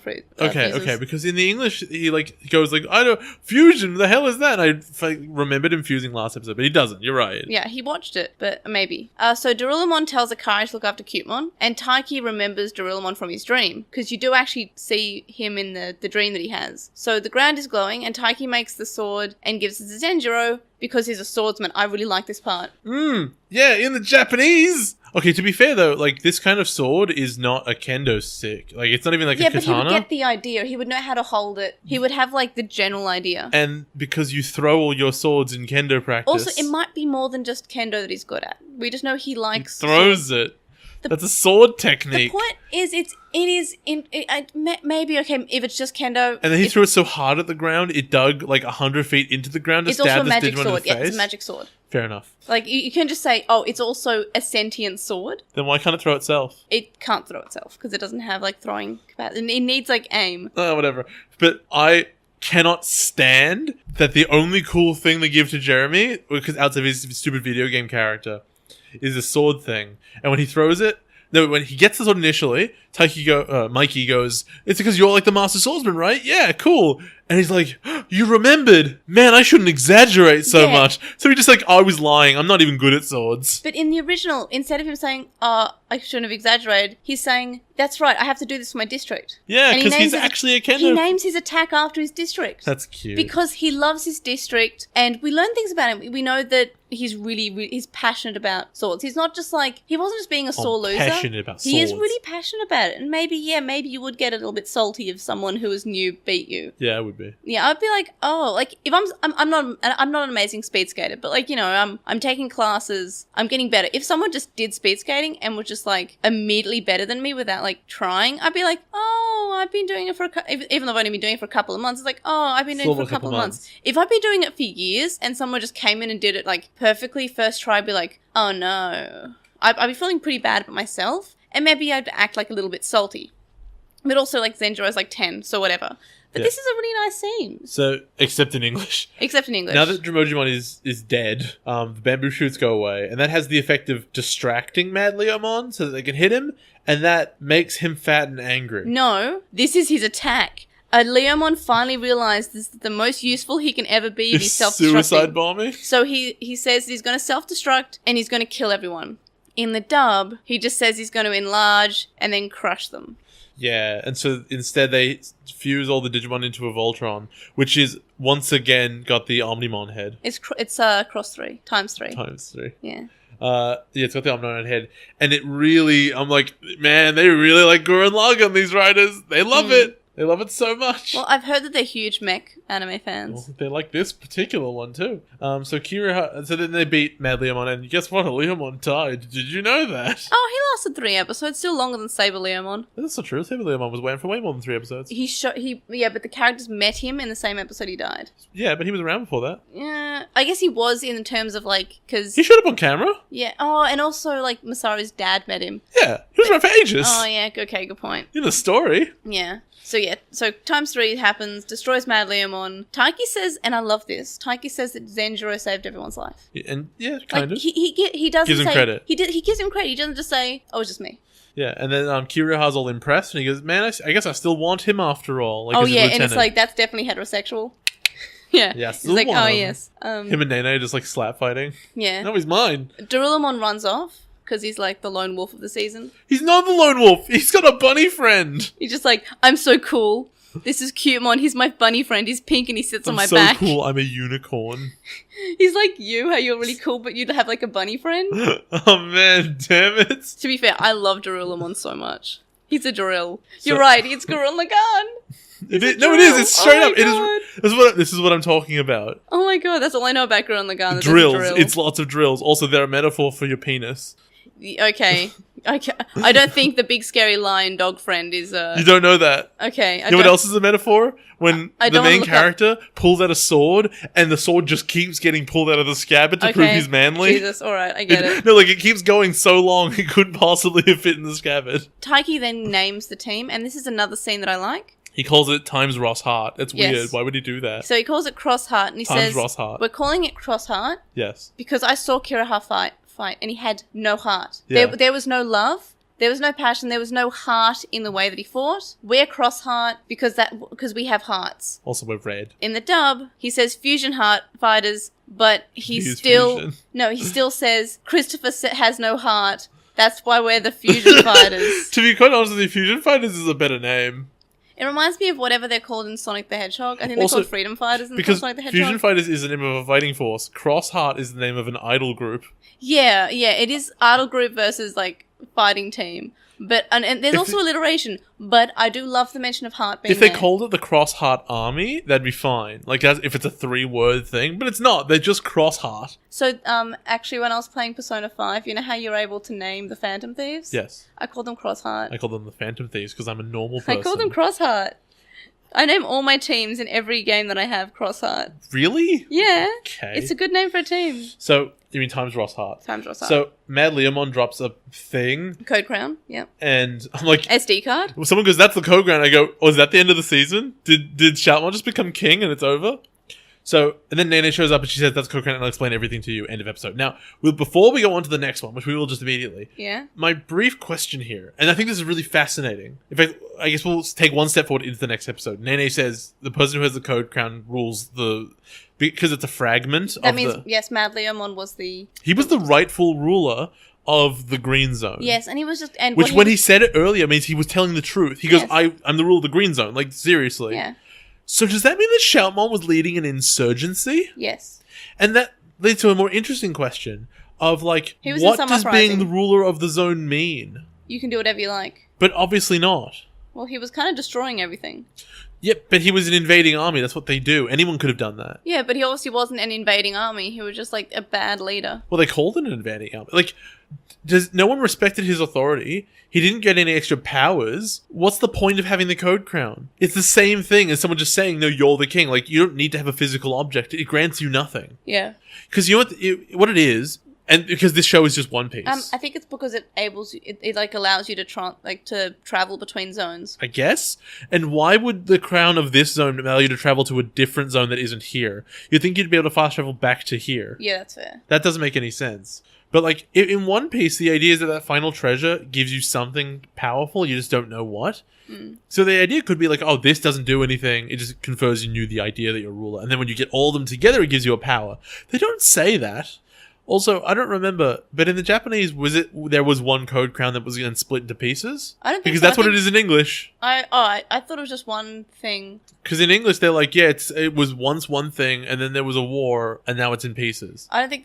fuses. Okay, because in the English he like goes like, I don't fusion. The hell is that? And I remembered him fusing last episode, but he doesn't. You're right. Yeah, he watched it, but maybe. So Darullimon tells Akari to look after Cutemon, and Taiki remembers Darullimon from his dream because you do actually see him in the dream that he has. So the ground is glowing, and Taiki makes the sword and gives it to Zenjiro because he's a swordsman. I really like this part. Yeah, in the Japanese. Okay, to be fair though, like this kind of sword is not a kendo stick. Like it's not even like a katana. Yeah, but he would get the idea. He would know how to hold it. He would have like the general idea. And because you throw all your swords in kendo practice. Also, it might be more than just kendo that he's good at. We just know he likes. He throws it. That's a sword technique. The point is, maybe okay if it's just kendo. And then he threw it so hard at the ground, it dug like 100 feet into the ground to stab this Digimon in the face. Yeah, it's a magic sword. Fair enough. Like, you can just say, oh, it's also a sentient sword. Then why can't it throw itself? It can't throw itself because it doesn't have, like, throwing capacity. It needs, like, aim. Whatever. But I cannot stand that the only cool thing they give to Jeremy, because outside of his stupid video game character, is the sword thing. And when he throws it, no, when he gets the sword initially, Mikey goes, it's because you're like the master swordsman, right? Yeah, cool. And he's like, you remembered. Man, I shouldn't exaggerate so much. So he just like, I was lying. I'm not even good at swords. But in the original, instead of him saying, I shouldn't have exaggerated, he's saying, that's right, I have to do this for my district. Yeah, because he's actually a kendo. He names his attack after his district. That's cute. Because he loves his district, and we learn things about him. We know that he's he's passionate about swords. He's not just like, he wasn't just being a sore loser. Passionate about swords. He is really passionate about it. And maybe you would get a little bit salty if someone who was new beat you. Yeah, I would be. Yeah, I'd be like, oh, like if I'm not an amazing speed skater, but like, you know, I'm taking classes, I'm getting better. If someone just did speed skating and was just like immediately better than me without like trying, I'd be like, oh, I've been doing it for even though I've only been doing it for a couple of months, it's like, oh, I've been doing it for a couple of months. If I've been doing it for years and someone just came in and did it like perfectly first try, I'd be like, oh no. I'd be feeling pretty bad about myself, and maybe I'd act like a little bit salty. But also, like, Zenjiro's like 10, so whatever. But this is a really nice scene. So, except in English. Except in English. Now that Dromojimon is dead, the bamboo shoots go away, and that has the effect of distracting Mad Leomon so that they can hit him, and that makes him fat and angry. No, this is his attack. Leomon finally realized this is the most useful he can ever be. He's self-destructing. Suicide bombing? So he says he's going to self-destruct, and he's going to kill everyone. In the dub, he just says he's going to enlarge and then crush them. Yeah, and so instead they fuse all the Digimon into a Voltron, which is once again got the Omnimon head. It's cross 3, times 3. Times 3. Yeah. Yeah, it's got the Omnimon head, and it really, I'm like, man, they really like Gurren Lagann, these writers. They love it. They love it so much. Well, I've heard that they're huge mech anime fans. Well, they like this particular one too. So then they beat Mad Leomon, and guess what? Leomon died. Did you know that? Oh, he lasted 3 episodes, still longer than Saber Leomon. That's not true. Saber Leomon was waiting for way more than 3 episodes. But the characters met him in the same episode he died. Yeah, but he was around before that. Yeah, I guess he was in terms of like, because he showed up on camera. Yeah. Oh, and also like Masaru's dad met him. Yeah, he was around for ages. Oh yeah, okay, good point. In the story. Yeah. So times 3 happens, destroys Mad Leomon. Taiki says, and I love this, Taiki says that Zenjiro saved everyone's life. And yeah, kind of. He doesn't gives him credit. He gives him credit. He doesn't just say, oh, it's just me. Yeah, and then Kiriha's all impressed, and he goes, man, I guess I still want him after all. Like, oh yeah, and it's like, that's definitely heterosexual. Yeah. Yes. He's like, oh yes. Him and Nene just like slap fighting. Yeah. No, he's mine. Doraemon runs off. Because he's like the lone wolf of the season. He's not the lone wolf. He's got a bunny friend. He's just like, I'm so cool. This is Cutemon. He's my bunny friend. He's pink and he sits on my back. I'm so cool. I'm a unicorn. He's like you, how you're really cool, but you'd have like a bunny friend. Oh man, damn it. To be fair, I love Doraemon so much. He's a drill. You're right. It's Gurren Lagann. It is. No, it is. It's straight up. It is. This is what I'm talking about. Oh my god, that's all I know about Gurren Lagann. Drills. It's lots of drills. Also, they're a metaphor for your penis. Okay. I don't think the big scary lion dog friend is You don't know that. Okay. You know what else is a metaphor? When the main character pulls out a sword and the sword just keeps getting pulled out of the scabbard to prove he's manly. Jesus, alright, I get it. No, like it keeps going so long it couldn't possibly have fit in the scabbard. Taiki then names the team, and this is another scene that I like. He calls it Times Ross Hart. That's weird. Why would he do that? So he calls it Cross Heart, and he says, Ross Hart. We're calling it Cross Heart. Yes. Because I saw Kiriha fight, and he had no heart. Yeah. There was no love. There was no passion. There was no heart in the way that he fought. We're Cross Heart because we have hearts. Also, we're red. In the dub, he says Fusion Heart Fighters, but he still says Christopher has no heart. That's why we're the Fusion Fighters. To be quite honest with you, Fusion Fighters is a better name. It reminds me of whatever they're called in Sonic the Hedgehog. I think they're called Freedom Fighters in Sonic the Hedgehog. Fusion Fighters is the name of a fighting force. Cross Heart is the name of an idol group. Yeah, it is idol group versus like fighting team. But and there's also alliteration. But I do love the mention of heart being If they there. called it the Cross Heart Army, that'd be fine. Like if it's a 3-word thing, but it's not. They're just Cross Heart. So actually, when I was playing Persona 5, you know how you're able to name the Phantom Thieves? Yes. I called them Cross Heart. I call them the Phantom Thieves because I'm a normal person. I called them Cross Heart. I name all my teams in every game that I have Cross Heart. Really? Yeah. Okay. It's a good name for a team. So You mean times Ross Hart? Times Ross Hart. So Mad Leomon drops a thing, Code Crown, yep. and I'm like, SD card. well, someone goes, "That's the code ground." I go, "Oh, is that the end of the season? Did Shoutmon just become king and it's over?" So, and then Nene shows up and she says, "That's code ground, and I'll explain everything to you." End of episode. Now, before we go on to the next one, which we will just immediately. Yeah. My brief question here, and I think this is really fascinating. In fact, I guess we'll take one step forward into the next episode. Nene says the person who has the code crown rules because it's a fragment That of means, yes, Mad Leomon was the... He was the rightful ruler of the green zone. Yes, and he was just... And which, when he said it earlier, means he was telling the truth. He goes, Yes. I'm the ruler of the green zone. Like, seriously. Yeah. So does that mean that Shoutmon was leading an insurgency? Yes. And that leads to a more interesting question of, like, He was in what some does uprising. being the ruler of the zone mean? You can do whatever you like. But obviously not. Well, he was kind of destroying everything. Yep, but he was an invading army. That's what they do. Anyone could have done that. Yeah, but he obviously wasn't an invading army. He was just, like, a bad leader. Well, they called it an invading army. Like, no one respected his authority. He didn't get any extra powers. What's the point of having the code crown? It's the same thing as someone just saying, "No, you're the king." Like, you don't need to have a physical object. It grants you nothing. Yeah. Because you know what it is? And because this show is just One Piece. I think it's because it like allows you to to travel between zones. I guess. And why would the crown of this zone allow you to travel to a different zone that isn't here? You'd think you'd be able to fast travel back to here. Yeah, that's fair. That doesn't make any sense. But, like, in One Piece, the idea is that final treasure gives you something powerful, you just don't know what. So the idea could be like, oh, this doesn't do anything, it just confers in you the idea that you're a ruler. And then when you get all of them together, it gives you a power. They don't say that. Also, I don't remember, but in the Japanese, there was one code crown that was then split into pieces? I don't think Because so. that's what it is in English. I thought it was just one thing. Because in English, they're like, yeah, it was once one thing, and then there was a war, and now it's in pieces. I think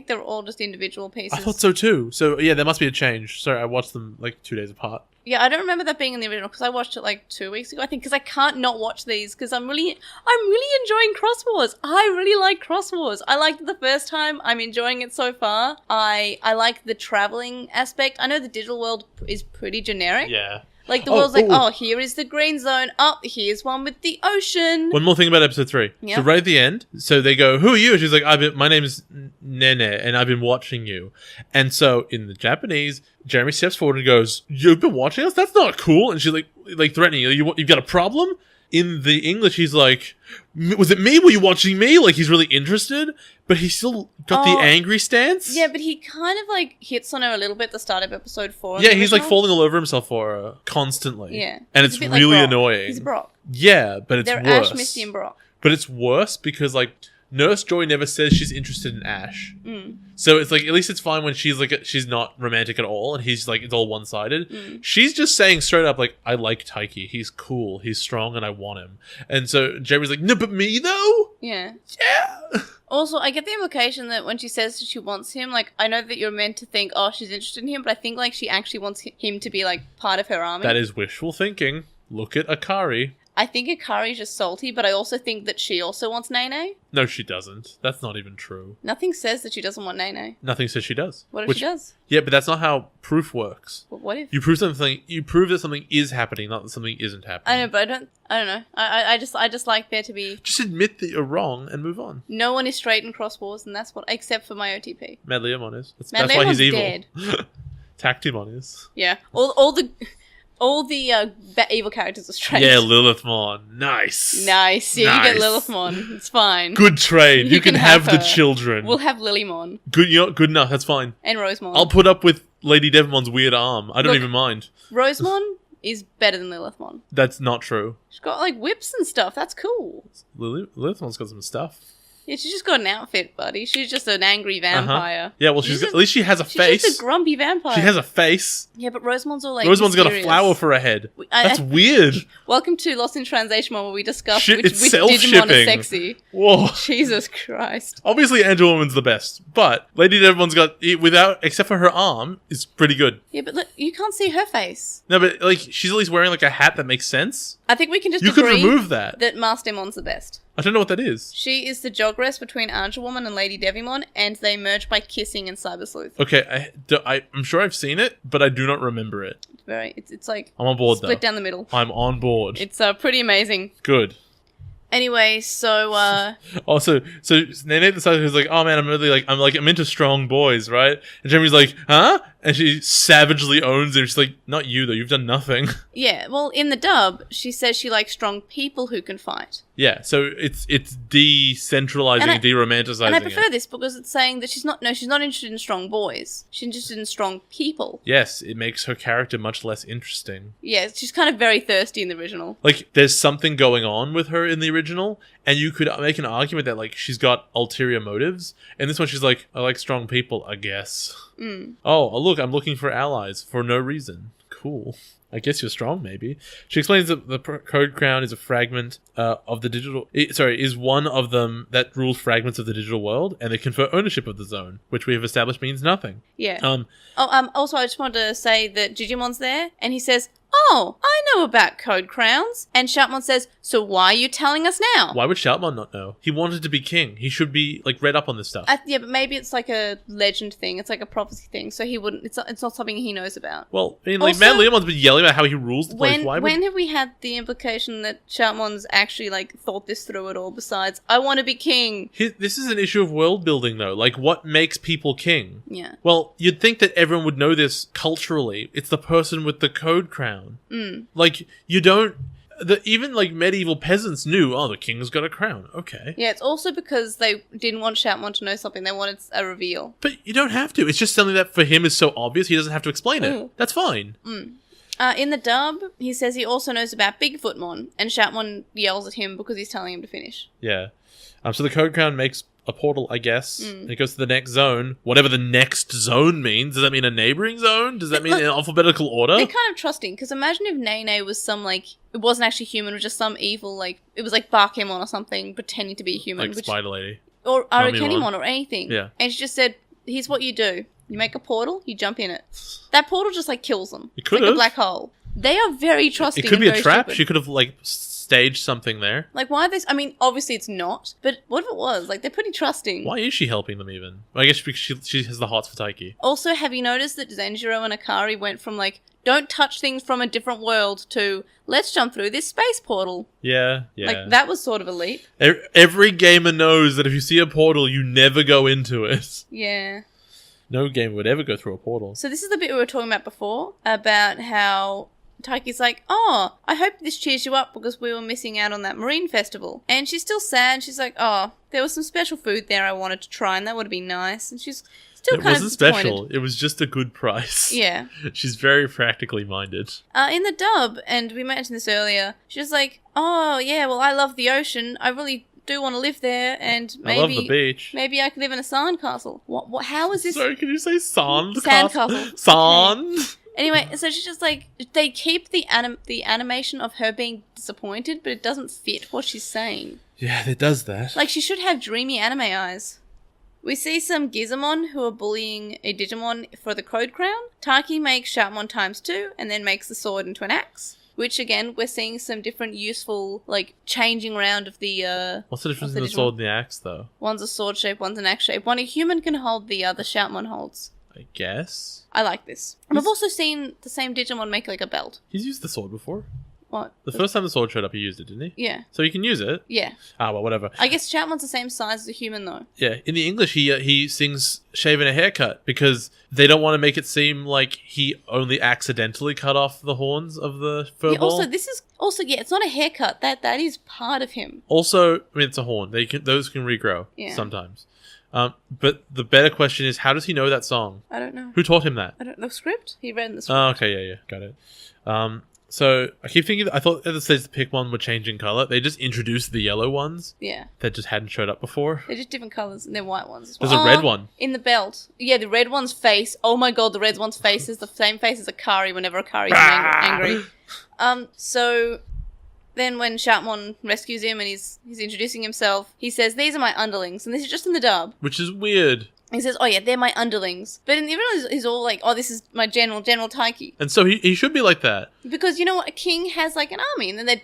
they're all just individual pieces. I thought so too. So, yeah, there must be a change. Sorry, I watched them like 2 days apart. Yeah, I don't remember that being in the original because I watched it like 2 weeks ago. I think because I can't not watch these because I'm really enjoying Xros Wars. I really like Xros Wars. I liked it the first time. I'm enjoying it so far. I like the traveling aspect. I know the digital world is pretty generic. Yeah. Like the world's like, oh, here is the green zone. Oh, here's one with the ocean. One more thing about episode 3. Yep. So right at the end, so they go, "Who are you?" And she's like, "My name is Nene, and I've been watching you." And so in the Japanese, Jeremy steps forward and goes, "You've been watching us? That's not cool." And she's like threatening, "You've got a problem?" In the English, he's like, "Was it me? Were you watching me?" Like, he's really interested, but he's still got the angry stance. Yeah, but he kind of like hits on her a little bit at the start of episode 4. Yeah, he's like falling all over himself for her constantly. Yeah. And He's it's a bit like really Brock. annoying. He's Brock. Yeah, but it's They're worse. Ash, Misty, and Brock. But it's worse because, like, Nurse Joy never says she's interested in Ash. So it's like, at least it's fine when she's like, she's not romantic at all, and he's like, it's all one-sided. She's just saying straight up, like, "I like Taiki. He's cool. He's strong, and I want him." And so Jeremy's like, "No, but me though." Yeah. Yeah. Also, I get the implication that when she says she wants him, like, I know that you're meant to think, oh, she's interested in him, but I think, like, she actually wants him to be, like, part of her army. That is wishful thinking. Look at Akari. I think Akari's just salty, but I also think that she also wants Nene. No, she doesn't. That's not even true. Nothing says that she doesn't want Nene. Nothing says she does. What if she does? Yeah, but that's not how proof works. But what if? You prove that something is happening, not that something isn't happening. I know, but I don't know. I just like there to be... Just admit that you're wrong and move on. No one is straight in Xros Wars, and that's what... Except for my OTP. Mad Leomon is. That's Mad why he's Leomon's evil. dead. Tactimon is. Yeah. All the evil characters are straight. Yeah, Lilithmon. Nice. Nice. Yeah, you get Nice. Lilithmon. It's fine. Good trade. You can have the her. children. We'll have Lilymon Good, good enough. That's fine. and Rosemon. I'll put up with Lady Devmon's weird arm. I don't Look. even mind. Rosemon is better than Lilithmon. That's not true. She's got like whips and stuff. That's cool. Lilithmon's got some stuff. Yeah, she's just got an outfit, buddy. She's just an angry vampire. Yeah, well, at least she has a face. She's just a grumpy vampire. She has a face. Yeah, but Rosemon's all like Rosemon's got a mysterious. flower for a head. I- That's weird. Welcome to Lost in Translation, where we discuss Shit, which it's Digimon self-shipping. is sexy. Whoa. Jesus Christ. Obviously, Angel Woman's the best, but Lady Devon's got, except for her arm, is pretty good. Yeah, but look, you can't see her face. No, but like she's at least wearing like a hat that makes sense. I think we can just You could agree remove that. that Mastermon's the best. I don't know what that is. She is the jogress between Angel Woman and Lady Devimon, and they merge by kissing in Cyber Sleuth. Okay, I'm sure I've seen it, but I do not remember it. It's like I'm on board split though. down the middle. I'm on board. It's pretty amazing. Good. Anyway, so Also, so Nene decides who's like, oh man, I'm into strong boys, right? And Jeremy's like, huh? And she savagely owns him. She's like, not you though, you've done nothing. yeah, well, in the dub, she says she likes strong people who can fight. Yeah, so it's decentralizing, deromanticizing. And I prefer this because it's saying that she's not interested in strong boys. She's interested in strong people. Yes, it makes her character much less interesting. Yeah, she's kind of very thirsty in the original. Like, there's something going on with her in the original, and you could make an argument that, like, she's got ulterior motives. And this one, she's like, I like strong people, I guess. Oh, look, I'm looking for allies for no reason. Cool. I guess you're strong, maybe. She explains that the code crown is a fragment of the digital... is one of them that rules fragments of the digital world, and they confer ownership of the zone, which we have established means nothing. Yeah. Also, I just wanted to say that Digimon's there, and he says, oh, I know about code crowns. And Shoutmon says, so why are you telling us now? Why would Shoutmon not know? He wanted to be king. He should be, like, read up on this stuff. Yeah, but maybe it's like a legend thing. It's like a prophecy thing, so he wouldn't... It's not something he knows about. Well, I mean, like, Matt Leomon's been yelling about how he rules the place. When have we had the implication that Shoutmon's actually, like, thought this through at all besides, I want to be king? This is an issue of world building, though. Like, what makes people king? Yeah. Well, you'd think that everyone would know this culturally. It's the person with the code crown. Like, you don't... even, like, medieval peasants knew, oh, the king's got a crown. Okay. Yeah, it's also because they didn't want Shoutmon to know something. They wanted a reveal. But you don't have to. It's just something that, for him, is so obvious, he doesn't have to explain it. That's fine. In the dub, he says he also knows about Bigfootmon, and Shoutmon yells at him because he's telling him to finish. Yeah. So the code crown makes a portal, I guess, and it goes to the next zone. Whatever the next zone means. Does that mean a neighboring zone? Does that mean in alphabetical order? They're kind of trusting, because imagine if Nene was some, like, it wasn't actually human, it was just some evil, like, it was like Barkemon or something, pretending to be a human. Like Spider Lady. Or Arukenimon or anything. Yeah. And she just said, here's what you do. You make a portal, you jump in it. That portal just, like, kills them. It could like have. a black hole. They are very trusting. It could be a trap. Stupid. She could have, like, staged something there. Like, why are they... I mean, obviously it's not, but what if it was? Like, they're pretty trusting. Why is she helping them even? I guess because she has the hots for Taiki. Also, have you noticed that Zenjiro and Akari went from, like, don't touch things from a different world to let's jump through this space portal? Yeah. Like, that was sort of a leap. Every gamer knows that if you see a portal, you never go into it. Yeah. No gamer would ever go through a portal. So this is the bit we were talking about before, about how Taiki's like, oh, I hope this cheers you up because we were missing out on that marine festival. And she's still sad. She's like, oh, there was some special food there I wanted to try and that would have been nice. And she's still kind of disappointed. It wasn't special. It was just a good price. Yeah. She's very practically minded. In the dub, and we mentioned this earlier, she was like, oh, yeah, well, I love the ocean. I really do want to live there, and maybe I love the beach. Maybe I could live in a sandcastle. What? How is this? Sorry, can you say sandcastle? Sandcastle. Sand. Okay. Anyway, so she's just like, they keep the animation of her being disappointed, but it doesn't fit what she's saying. Yeah, it does that. Like, she should have dreamy anime eyes. We see some Gizamon who are bullying a Digimon for the code crown. Taiki makes Shoutmon ×2 and then makes the sword into an axe. Which, again, we're seeing some different useful, like, changing around of the, What's the difference in the sword and the axe, though? One's a sword shape, one's an axe shape. One a human can hold, the other Shoutmon holds. I guess. I like this. And I've also seen the same Digimon make, like, a belt. He's used the sword before. What? The first time the sword showed up, he used it, didn't he? Yeah. So he can use it? Yeah. Ah, well, whatever. I guess Shoutmon's the same size as a human, though. Yeah. In the English, he sings shaving a haircut because they don't want to make it seem like he only accidentally cut off the horns of the furball. Yeah, also, this is... Also, yeah, it's not a haircut. That is part of him. Also, I mean, it's a horn. Those can regrow sometimes. But the better question is, how does he know that song? I don't know. Who taught him that? I don't know. The script? He read in the script. Oh, okay, yeah, got it. So I keep thinking, I thought at the stage the Pikmon were changing colour. They just introduced the yellow ones. Yeah. That just hadn't showed up before. They're just different colours, and they're white ones as well. There's a red one. In the belt. Yeah, the red one's face. Oh my god, the red one's face is the same face as Akari whenever Akari's angry. So... Then when Shoutmon rescues him and he's introducing himself, he says, these are my underlings. And this is just in the dub. Which is weird. He says, oh yeah, they're my underlings. But in the original, he's all like, oh, this is my General Taiki. And so he should be like that. Because you know what? A king has like an army, and then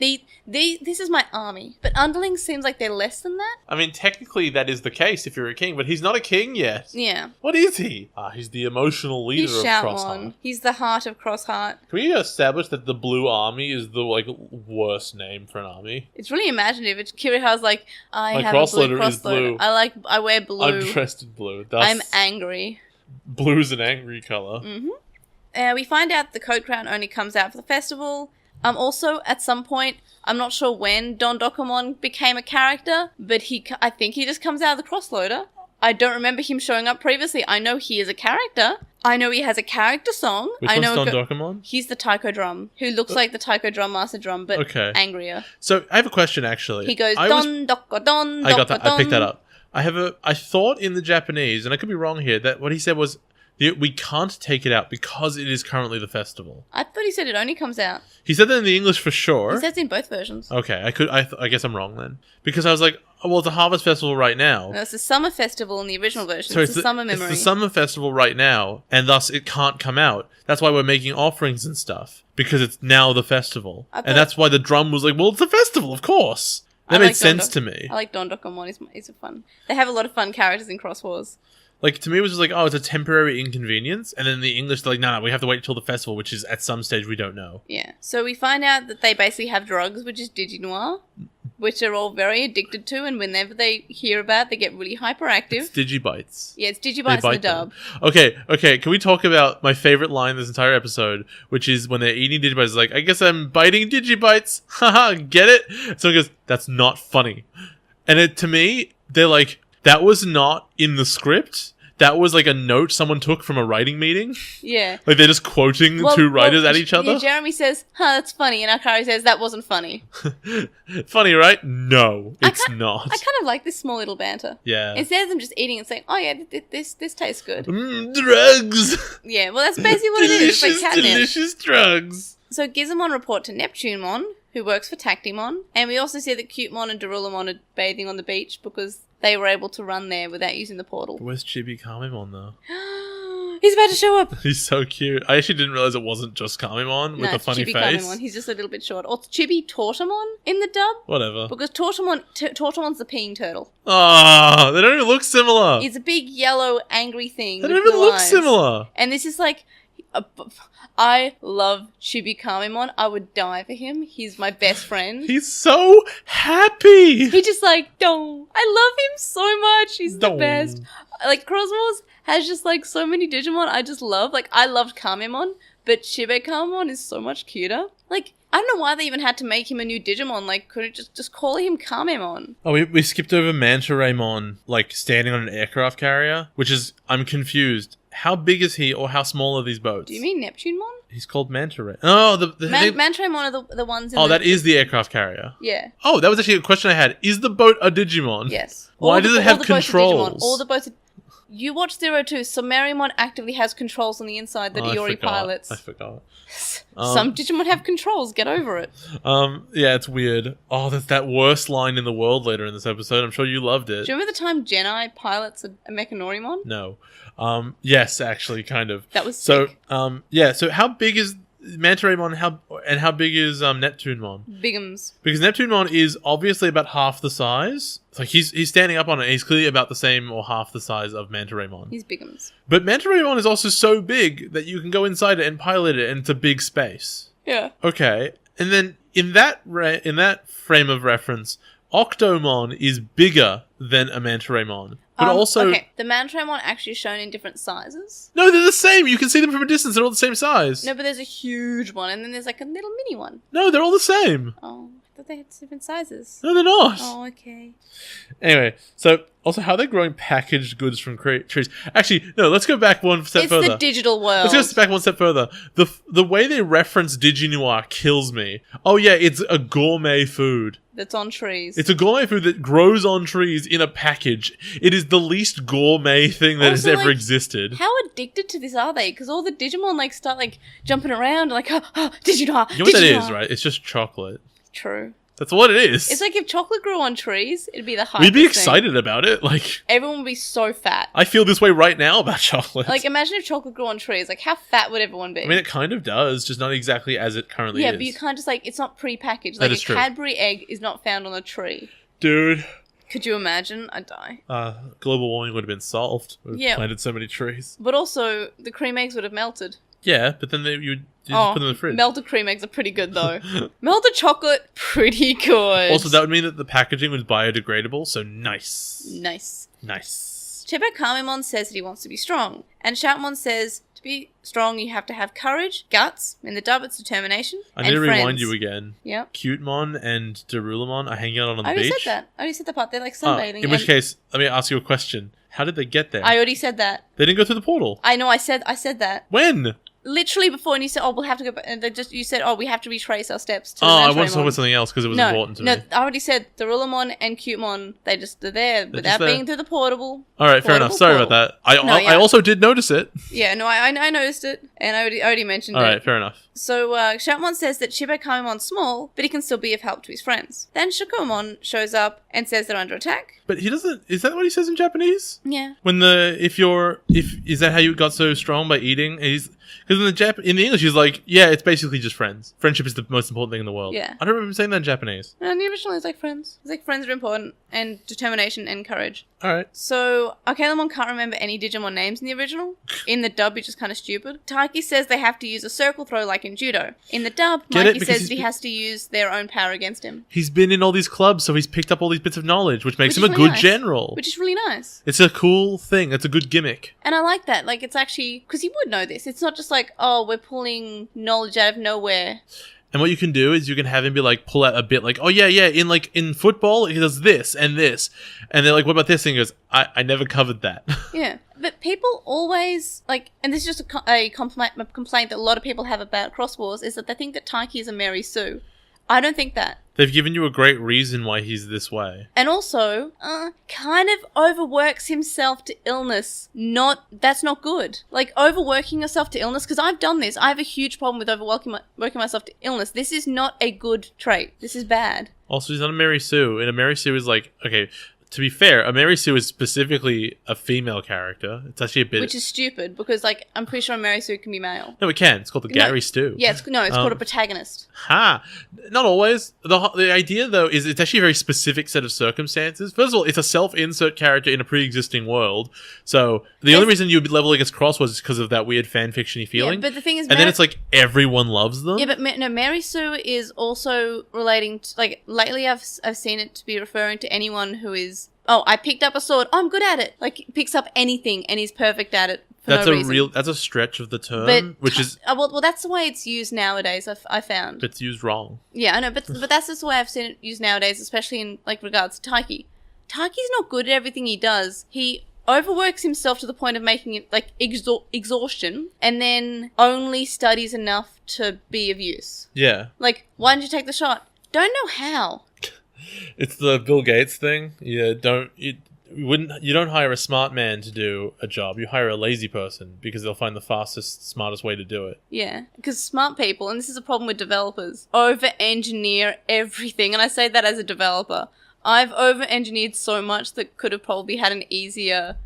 this is my army. But underlings seems like they're less than that. I mean, technically that is the case if you're a king, but he's not a king yet. Yeah. What is he? He's the emotional leader He's of Shoutmon. Crossheart. He's the heart of Crossheart. Can we establish that the Blue Army is the like worst name for an army? It's really imaginative. It's Kiriha's like, I My have a blue crossloader is blue. crossloader. I wear blue. I'm dressed in blue. I'm angry. Blue's an angry color. We find out the Code Crown only comes out for the festival. Also, at some point, I'm not sure when Don Dokomon became a character, but I think he just comes out of the crossloader. I don't remember him showing up previously. I know he is a character. I know he has a character song. Which one's Don Dokomon? He's the taiko drum, who looks like the taiko drum master drum, but angrier. So, I have a question, actually. He goes, Don Doko Don Doko I got that. Don. I picked that up. I thought in the Japanese, and I could be wrong here, that what he said was, we can't take it out because it is currently the festival. I thought he said it only comes out. He said that in the English for sure. He says it in both versions. Okay, I guess I'm wrong then. Because I was like, oh, well, it's a Harvest Festival right now. No, it's the Summer Festival in the original version. So it's the Summer Memory. It's the Summer Festival right now, and thus it can't come out. That's why we're making offerings and stuff. Because it's now the festival. And that's why the drum was like, well, it's a festival, of course. That made sense to me. I like Don Dokomon. He's a fun. They have a lot of fun characters in Xros Wars. Like, to me, it was just like, oh, it's a temporary inconvenience. And then the English, they're like, no, we have to wait until the festival, which is at some stage we don't know. Yeah. So we find out that they basically have drugs, which is DigiNoir, which are all very addicted to. And whenever they hear about it, they get really hyperactive. It's Digibytes. Yeah, it's Digibytes in the dub. Okay. Can we talk about my favorite line this entire episode, which is when they're eating Digibytes, it's like, I guess I'm biting Digibytes. Haha, get it? So he goes, that's not funny. And to me, they're like, that was not in the script. That was like a note someone took from a writing meeting. Yeah. Like they're just quoting two writers at each other. Yeah, Jeremy says, that's funny. And Akari says, that wasn't funny. Funny, right? No, it's not. I kind of like this small little banter. Yeah. Instead of them just eating and saying, oh yeah, this tastes good. Drugs. Yeah, well that's basically what it is. It's like catnip. Delicious drugs. So Gizamon report to Neptunemon, who works for Tactimon. And we also see that Cutemon and Darulamon are bathing on the beach because they were able to run there without using the portal. Where's Chibi Kamimon, though? He's about to show up. He's so cute. I actually didn't realize it wasn't just Kamimon with a funny Chibi face. Kamimon. He's just a little bit short. Or Chibi Tortamon in the dub. Whatever. Because Tortamon's the peeing turtle. Ah, they don't even look similar. He's a big yellow angry thing. They don't even look similar. And this is like... I love Chibi Kamimon. I would die for him. He's my best friend. He's so happy. He just like, don't. I love him so much. He's the best. Like, Xros Wars has just like so many Digimon I just love. Like, I loved Kamimon, but Chibi Kamimon is so much cuter. Like, I don't know why they even had to make him a new Digimon. Like, could it just call him Kamimon? Oh, we skipped over Mantaraimon, like, standing on an aircraft carrier, which is, I'm confused. How big is he, or how small are these boats? Do you mean Neptunemon? He's called Mantaraimon. Oh, Mantaraimon are the ones in that is the aircraft carrier. Yeah. Oh, that was actually a question I had. Is the boat a Digimon? Yes. Why does it have controls? All the boats You watch 02, so Marymon actively has controls on the inside that Iori pilots. I forgot. Some Digimon have controls, get over it. Yeah, it's weird. Oh, there's that worst line in the world later in this episode. I'm sure you loved it. Do you remember the time Genai pilots a Mechanorimon? No. Yes, actually, kind of. That was sick. So how big is Mantaraimon and how big is Neptunemon? Bigums. Because Neptunemon is obviously about half the size. Like he's standing up on it. He's clearly about the same or half the size of Mantaraimon. He's Bigums. But Mantaraimon is also so big that you can go inside it and pilot it, and it's a big space. Yeah. Okay, and then in that frame of reference, Octomon is bigger than a Mantaraimon. But also... Okay, the Mantaraimon actually shown in different sizes. No, they're the same. You can see them from a distance. They're all the same size. No, but there's a huge one, and then there's like a little mini one. No, they're all the same. Oh, I thought they had different sizes. No, they're not. Oh, okay. Anyway, so also how they're growing packaged goods from trees. Actually, no, let's go back one step further. It's the digital world. Let's go back one step further. The way they reference DigiNoir kills me. Oh yeah, it's a gourmet food. That's on trees. It's a gourmet food that grows on trees in a package. It is the least gourmet thing that has ever existed. How addicted to this are they? Because all the Digimon start jumping around like, DigiNoir, You know what that is, right? It's just chocolate. True. That's what it is. It's like if chocolate grew on trees, it'd be the hypest We'd be thing. excited about it. Like, Everyone would be so fat. I feel this way right now about chocolate. Like, imagine if chocolate grew on trees. Like, how fat would everyone be? I mean, it kind of does, just not exactly as it currently is. Yeah, but you can't just, like, it's not pre-packaged. That Like, is a true. Cadbury egg is not found on a tree. Dude, Could you imagine? I'd die. global warming would have been solved. We've Yeah. planted so many trees. But also, the cream eggs would have melted. Yeah, but then you just put them in the fridge. Melted cream eggs are pretty good, though. Melted chocolate, pretty good. Also, that would mean that the packaging was biodegradable, so nice. Nice. Nice. Chibakamimon says that he wants to be strong. And Shoutmon says, to be strong, you have to have courage, guts, in the dub it's determination, I and need to friends. rewind you again. Yeah. Cutemon and Darulamon are hanging out on the I already beach. said that. I already said that part. They're like Oh, sunbathing. in which and- case, let me ask you a question. How did they get there? I already said that. They didn't go through the portal. I know. I said that When? literally before, and you said, "Oh, we'll have to go." And you said, "Oh, we have to retrace our steps to." Oh, the I wanted to Mantremon." talk about something else because it was no, important to no. me. I already said Darulamon and Cutemon. They're there without there. being through the portable. All right, fair enough. Sorry about that. I also did notice it. Yeah, no, I noticed it, and I already mentioned All it. right, fair enough. So, Shoutmon says that Shibakamimon's small, but he can still be of help to his friends. Then Shakumon shows up and says they're under attack. But he doesn't. Is that what he says in Japanese? Yeah. When is that how you got so strong by eating? Because in the English he's like, yeah, it's basically just friends. Friendship is the most important thing in the world. Yeah. I don't remember him saying that in Japanese. And the original is like friends. It's like friends are important, and determination and courage. All right. So, Arcalamon can't remember any Digimon names in the original. In the dub, it's just kind of stupid. Taiki says they have to use a circle throw like in judo. In the dub, Get it? Mikey Because says he has to use their own power against him. He's been in all these clubs, so he's picked up all these bits of knowledge, which makes Which him is a really good nice. general. Which is really nice. It's a cool thing. It's a good gimmick. And I like that. Like, it's actually... Because he would know this. It's not just like, oh, we're pulling knowledge out of nowhere. And what you can do is you can have him be like, pull out a bit like, oh yeah, in football, he does this and this. And they're like, what about this? And he goes, I never covered that. Yeah. But people always, like, and this is just a complaint that a lot of people have about Xros Wars, is that they think that Taiki is a Mary Sue. I don't think that. They've given you a great reason why he's this way. And also, kind of overworks himself to illness. That's not good. Like, overworking yourself to illness, because I've done this. I have a huge problem with working myself to illness. This is not a good trait. This is bad. Also, he's not a Mary Sue. And a Mary Sue is like, okay, to be fair, a Mary Sue is specifically a female character. It's actually a bit... Which is stupid, because, like, I'm pretty sure a Mary Sue can be male. No, it can. It's called the Gary Stew. Yeah, it's called a protagonist. Ha! Not always. The idea, though, is it's actually a very specific set of circumstances. First of all, it's a self-insert character in a pre-existing world. So, the only reason you'd be level against Xros was because of that weird fan-fiction-y feeling. Yeah, but the thing is... And then it's like, everyone loves them. Yeah, but Mary Sue is also relating to... Like, lately I've seen it to be referring to anyone who is... Oh, I picked up a sword. Oh, I'm good at it. Like, picks up anything and he's perfect at it for no reason. That's a stretch of the term, which is... Well, that's the way it's used nowadays, I found. It's used wrong. Yeah, I know, but that's just the way I've seen it used nowadays, especially in, like, regards to Taiki. Taiki's not good at everything he does. He overworks himself to the point of making it, like, exhaustion, and then only studies enough to be of use. Yeah. Like, why didn't you take the shot? Don't know how. It's the Bill Gates thing. You don't hire a smart man to do a job. You hire a lazy person because they'll find the fastest, smartest way to do it. Yeah, because smart people, and this is a problem with developers, over-engineer everything. And I say that as a developer. I've over-engineered so much that could have probably had an easier,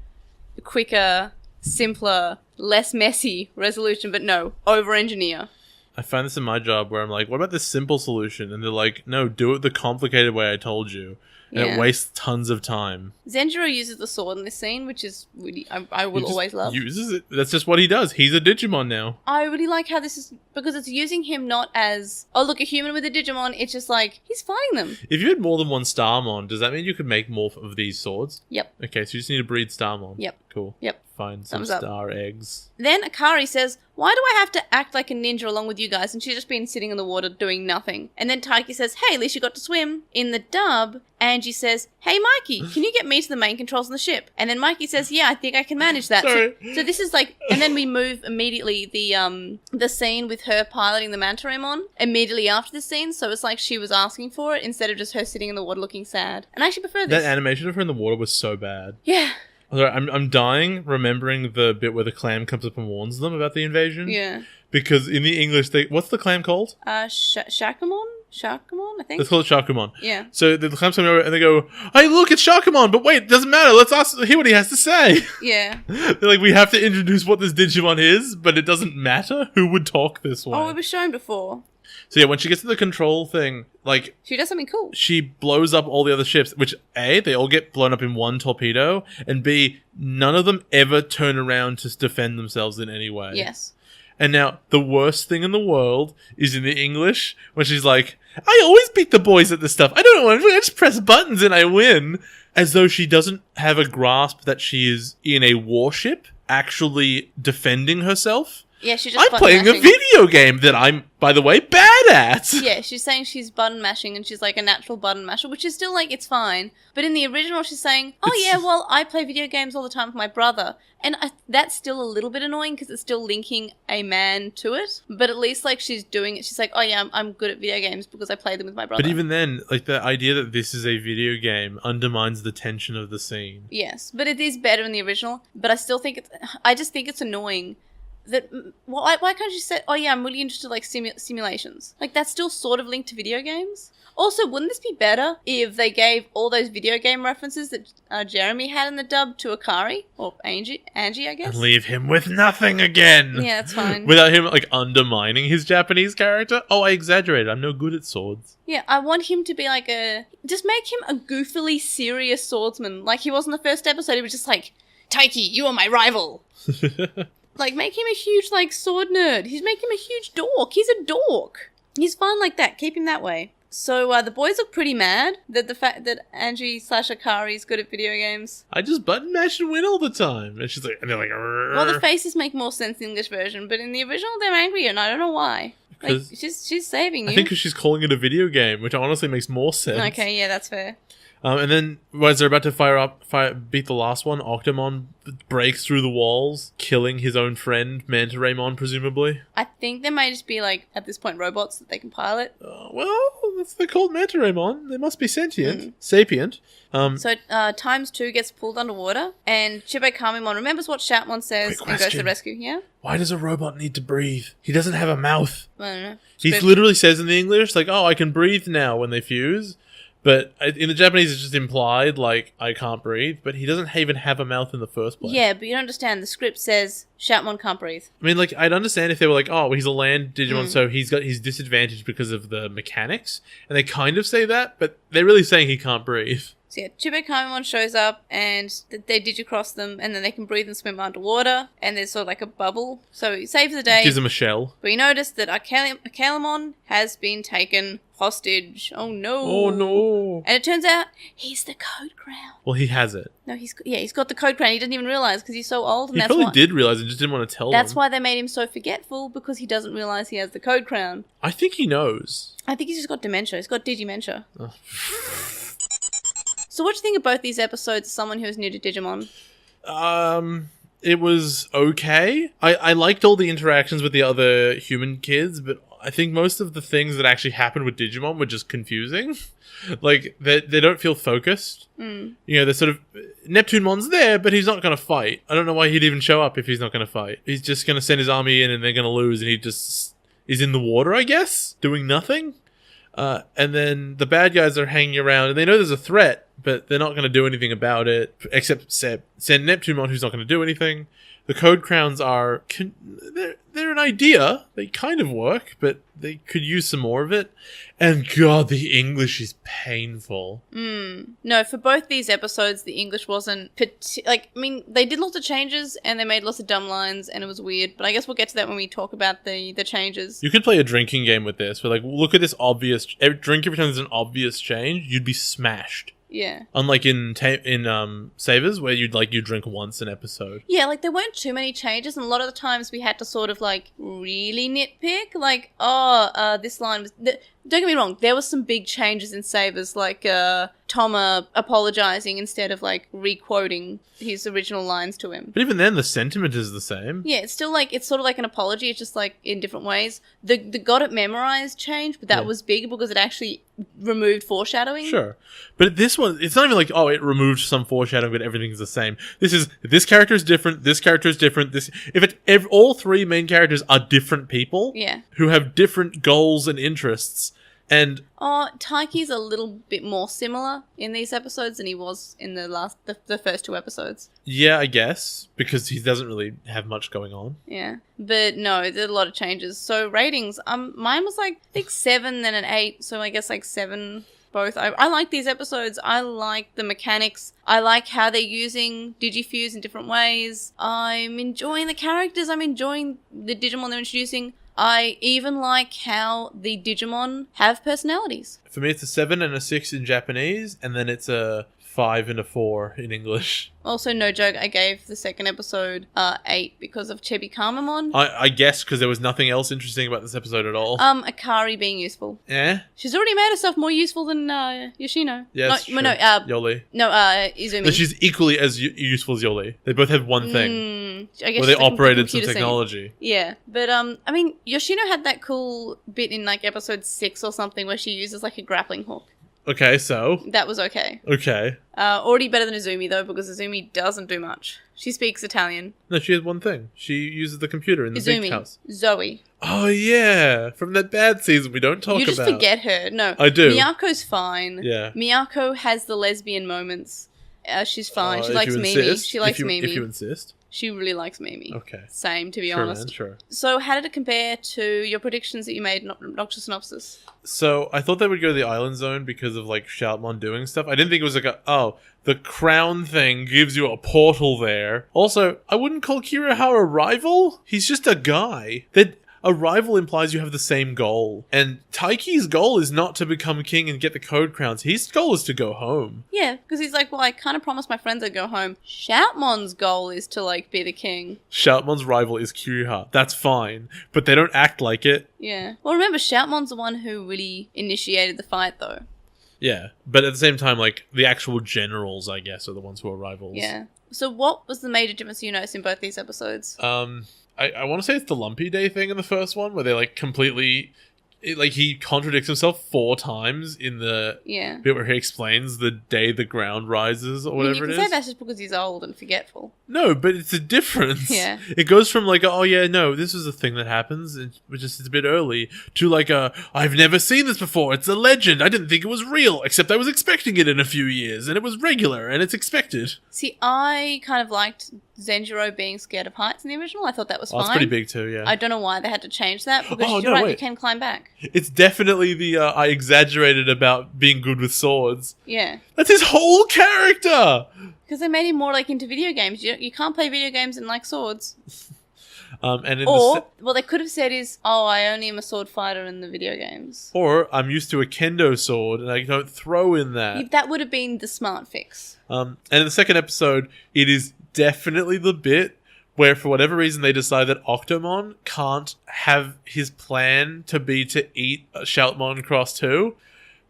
quicker, simpler, less messy resolution. But no, over-engineer. I find this in my job where I'm like, what about this simple solution? And they're like, no, do it the complicated way I told you. And it wastes tons of time. Zenjiro uses the sword in this scene, which is really, I will always love. Uses it. That's just what he does. He's a Digimon now. I really like how this is, because it's using him not as, oh, look, a human with a Digimon. It's just like, he's fighting them. If you had more than one Starmon, does that mean you could make more of these swords? Yep. Okay, so you just need to breed Starmon. Yep. Cool. Yep. Find some Thumbs up. star eggs. Then Akari says, why do I have to act like a ninja along with you guys? And she's just been sitting in the water doing nothing. And then Taiki says, hey, at least you got to swim. In the dub, Angie says, hey, Mikey, can you get me to the main controls on the ship? And then Mikey says, yeah, I think I can manage that. Sorry. So this is like, and then we move immediately the scene with her piloting the Mantremon immediately after the scene. So it's like she was asking for it instead of just her sitting in the water looking sad. And I actually prefer this. That animation of her in the water was so bad. Yeah. Sorry, I'm dying remembering the bit where the clam comes up and warns them about the invasion. Yeah. Because in the English, what's the clam called? Shakamon? Sharkumon, I think. Let's call it Shakumon. Yeah. So the clamps come over and they go, "Hey, look, it's Shakumon!" But wait, it doesn't matter. Let's hear what he has to say. Yeah. They're like, we have to introduce what this Digimon is, but it doesn't matter who would talk this way. Oh, it was shown before. So yeah, when she gets to the control thing, like, She does something cool. she blows up all the other ships, which A, they all get blown up in one torpedo, and B, none of them ever turn around to defend themselves in any way. Yes. And now, the worst thing in the world is in the English, when she's like, "I always beat the boys at this stuff. I don't know, I just press buttons and I win." As though she doesn't have a grasp that she is in a warship, actually defending herself. Yeah, she just I'm playing a video game that I'm, by the way, bad at. Yeah, she's saying she's button mashing and she's like a natural button masher, which is still like, it's fine. But in the original, she's saying, yeah, well, I play video games all the time with my brother. And that's still a little bit annoying because it's still linking a man to it. But at least like she's doing it. She's like, oh yeah, I'm good at video games because I play them with my brother. But even then, like the idea that this is a video game undermines the tension of the scene. Yes, but it is better in the original. But I still think I just think it's annoying. Why can't you say, oh yeah, I'm really interested in like simulations? Like that's still sort of linked to video games. Also, wouldn't this be better if they gave all those video game references that Jeremy had in the dub to Akari? Or Angie, I guess? And leave him with nothing again. Yeah, that's fine. Without him like undermining his Japanese character. Oh, I exaggerated. I'm no good at swords. Yeah, I want him to be like just make him a goofily serious swordsman. Like he was in the first episode, he was just like, Taiki, you are my rival. Like, make him a huge, like, sword nerd. Make him a huge dork. He's a dork. He's fine like that. Keep him that way. So, the boys look pretty mad that the fact that Angie/Akari is good at video games. I just button mash and win all the time. And she's like, and they're like, "Arr." Well, the faces make more sense in the English version, but in the original, they're angry, and I don't know why. Like, she's saving you. I think because she's calling it a video game, which honestly makes more sense. Okay, yeah, that's fair. And then, as they're about to beat the last one, Octomon breaks through the walls, killing his own friend, Mantaremon, presumably. I think there might just be, like, at this point, robots that they can pilot. They're called Mantaremon. They must be sentient. Sapient. So, Times 2 gets pulled underwater, and Chibe Kamimon remembers what Shoutmon says and goes to the rescue. Yeah? Why does a robot need to breathe? He doesn't have a mouth. I don't know. He literally says in the English, like, oh, I can breathe now when they fuse. But in the Japanese, it's just implied, like, I can't breathe. But he doesn't even have a mouth in the first place. Yeah, but you don't understand. The script says Shoutmon can't breathe. I mean, like, I'd understand if they were like, oh, he's a land Digimon, so he's disadvantaged because of the mechanics. And they kind of say that, but they're really saying he can't breathe. So yeah, Chibe Kamimon shows up and they digicross them and then they can breathe and swim underwater and there's sort of like a bubble. So he saves the day. Gives him a shell. But we noticed that Akalimon has been taken hostage. Oh no. Oh no. And it turns out he's the Code Crown. Well, he has it. No, he's got the Code Crown. He didn't even realize because he's so old. And he probably did realize and just didn't want to tell them. That's why they made him so forgetful because he doesn't realize he has the Code Crown. I think he knows. I think he's just got dementia. He's got digimentia. Oh. So what do you think of both these episodes as someone who is new to Digimon? It was okay. I liked all the interactions with the other human kids, but I think most of the things that actually happened with Digimon were just confusing. Like, they don't feel focused. You know, they're sort of... Neptunemon's there, but he's not going to fight. I don't know why he'd even show up if he's not going to fight. He's just going to send his army in and they're going to lose, and he just is in the water, I guess, doing nothing. And then the bad guys are hanging around, and they know there's a threat, but they're not going to do anything about it, except send Neptunemon, who's not going to do anything. The Code Crowns are... They're an idea. They kind of work, but they could use some more of it. And God, the English is painful. No, for both these episodes, the English wasn't... they did lots of changes, and they made lots of dumb lines, and it was weird. But I guess we'll get to that when we talk about the changes. You could play a drinking game with this, where, like, look at this obvious... Drink every time there's an obvious change, you'd be smashed. Yeah. Unlike in Savers, where you drink once an episode. Yeah, like there weren't too many changes, and a lot of the times we had to sort of like really nitpick. Like, this line was. Don't get me wrong, there were some big changes in Savers, like Toma apologizing instead of like re-quoting his original lines to him. But even then, the sentiment is the same. Yeah, it's still like, it's sort of like an apology, it's just like in different ways. The got it memorized change, but that was big because it actually removed foreshadowing. Sure. But this one, it's not even like, oh, it removed some foreshadowing, but everything's the same. This character is different, this character is different, all three main characters are different people. Yeah. Who have different goals and interests. And Taiki's a little bit more similar in these episodes than he was in the first 2 episodes. yeah, I guess, because he doesn't really have much going on. Yeah. But no, there's a lot of changes. So ratings, mine was like, I think 7, then an 8. So I guess like 7 both. I like these episodes. I like the mechanics. I like how they're using Digifuse in different ways. I'm enjoying the characters. I'm enjoying the Digimon they're introducing. I even like how the Digimon have personalities. For me, it's a 7 and a 6 in Japanese, and then it's a 5 and a 4 in English. Also, no joke, I gave the second episode 8 because of Chibi Kamamon. I guess because there was nothing else interesting about this episode at all. Akari being useful. Yeah? She's already made herself more useful than Yoshino. Yes, no, true. Yoli. No, Izumi. No, she's equally as useful as Yoli. They both have one thing. I guess where they she's like operated the some computer technology. scene. Yeah, but I mean, Yoshino had that cool bit in like episode 6 or something where she uses like a grappling hook. Okay, so. That was okay. Okay. Already better than Izumi though, because Izumi doesn't do much. She speaks Italian. No, she has one thing. She uses the computer in the big house. Zoe. Oh, yeah. From that bad season we don't talk about. You just forget her. No. I do. Miyako's fine. Yeah. Miyako has the lesbian moments. She's fine. She likes Mimi. Insist, She likes Mimi. If you insist. She really likes Mimi. Okay. Same, to be Sure, honest. man, sure. So how did it compare to your predictions that you made in Obnoxious Synopsis? So, I thought they would go to the island zone because of, like, Shoutmon doing stuff. I didn't think it was like the crown thing gives you a portal there. Also, I wouldn't call Kirihara a rival. He's just a guy. A rival implies you have the same goal. And Taiki's goal is not to become king and get the code crowns. His goal is to go home. Yeah, because he's like, well, I kind of promised my friends I'd go home. Shoutmon's goal is to, like, be the king. Shoutmon's rival is Kirihara. That's fine. But they don't act like it. Yeah. Well, remember, Shoutmon's the one who really initiated the fight, though. Yeah. But at the same time, like, the actual generals, I guess, are the ones who are rivals. Yeah. So what was the major difference you noticed in both these episodes? I want to say it's the Lumpy Day thing in the first one, where they, like, completely... he contradicts himself 4 times in the bit where he explains the day the ground rises or whatever it is. You can say that's just because he's old and forgetful. No, but it's a difference. Yeah. It goes from, like, oh, yeah, no, this is a thing that happens, it's a bit early, to, like, I've never seen this before, it's a legend, I didn't think it was real, except I was expecting it in a few years, and it was regular, and it's expected. See, I kind of liked Zenjiro being scared of heights in the original. I thought that was fine. It's pretty big too, yeah. I don't know why they had to change that, because you're no, right, wait. you can climb back. It's definitely the, I exaggerated about being good with swords. Yeah. That's his whole character! Because they made him more, like, into video games. You can't play video games and like swords. And in what they could have said is, I only am a sword fighter in the video games. Or, I'm used to a kendo sword, and I don't throw in that. That would have been the smart fix. And in the second episode, it is definitely the bit where, for whatever reason, they decide that Octomon can't have his plan to be to eat Shoutmon Cross 2.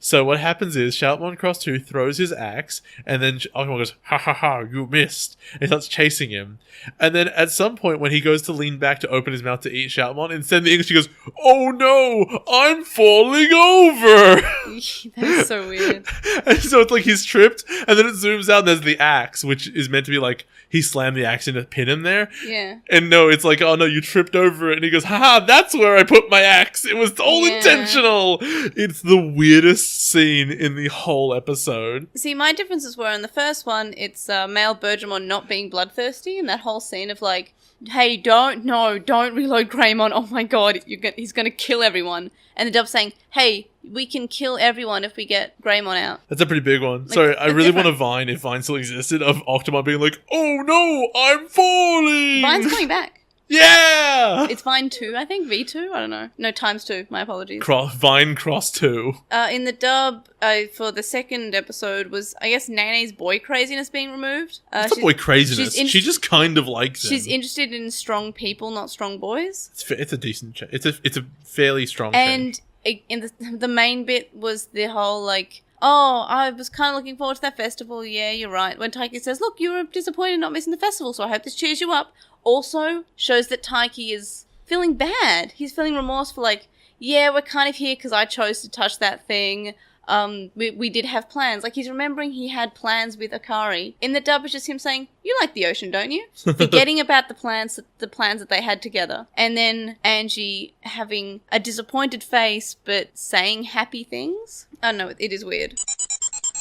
So what happens is Shoutmon Cross 2 throws his axe, and then Octomon goes, ha ha ha, you missed, and starts chasing him. And then at some point when he goes to lean back to open his mouth to eat Shoutmon, instead in the English he goes, oh no, I'm falling over! That's so weird. And so it's like he's tripped, and then it zooms out and there's the axe, which is meant to be like, he slammed the axe in to pin him there. Yeah. And no, it's like, oh no, you tripped over it. And he goes, haha, that's where I put my axe. It was all intentional. It's the weirdest scene in the whole episode. See, my differences were in the first one, it's male Bergemon not being bloodthirsty, and that whole scene of like, hey, don't reload Greymon. Oh my god, he's going to kill everyone. And the dub saying, hey, we can kill everyone if we get Greymon out. That's a pretty big one. Like, sorry, I really want a Vine, if Vine still existed, of Octomon being like, oh no, I'm falling! Vine's coming back. Yeah! It's Vine 2, I think. V2? I don't know. No, times 2. My apologies. Vine Cross 2. In the dub, for the second episode was, I guess, Nene's boy craziness being removed. It's not boy craziness. She just kind of likes him. She's interested in strong people, not strong boys. It's a decent change. It's a fairly strong change. And in the main bit was the whole, like, oh, I was kind of looking forward to that festival. Yeah, you're right. When Taiki says, look, you were disappointed not missing the festival, so I hope this cheers you up. Also shows that Taiki is feeling bad. He's feeling remorseful, like, yeah, we're kind of here because I chose to touch that thing. we did have plans. Like, he's remembering he had plans with Akari. In the dub, it's just him saying, you like the ocean, don't you? Forgetting about the plans that they had together. And then Angie having a disappointed face, but saying happy things. I don't know, it is weird.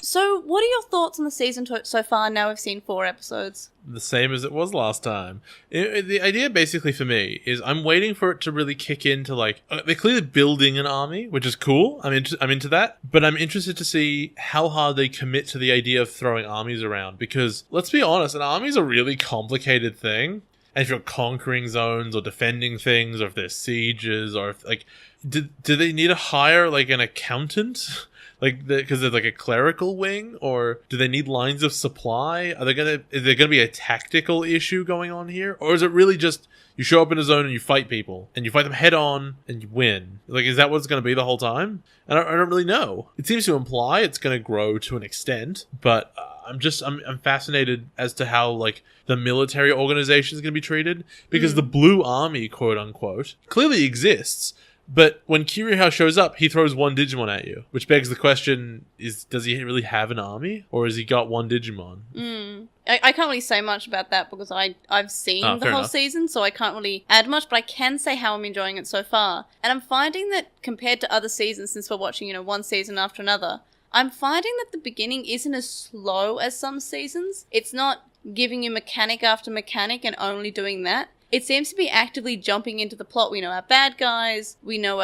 So, what are your thoughts on the season so far? Now we've seen 4 episodes. The same as it was last time. The idea basically for me is I'm waiting for it to really kick into, like, they're clearly building an army, which is cool. I'm into that. But I'm interested to see how hard they commit to the idea of throwing armies around. Because, let's be honest, an army is a really complicated thing. And if you're conquering zones or defending things, or if there's sieges, or if, like, do they need to hire, like, an accountant? Like, because there's like a clerical wing, or do they need lines of supply? Is there gonna be a tactical issue going on here, or is it really just you show up in a zone and you fight people and you fight them head on and you win? Like, is that what it's gonna be the whole time? I don't really know. It seems to imply it's gonna grow to an extent, but I'm fascinated as to how, like, the military organization is gonna be treated, because the Blue Army, quote unquote, clearly exists. But when Kiryu shows up, he throws 1 Digimon at you, which begs the question, does he really have an army? Or has he got 1 Digimon? I can't really say much about that because I've seen the whole season, so I can't really add much, but I can say how I'm enjoying it so far. And I'm finding that compared to other seasons, since we're watching, one season after another, I'm finding that the beginning isn't as slow as some seasons. It's not giving you mechanic after mechanic and only doing that. It seems to be actively jumping into the plot. We know our bad guys. We know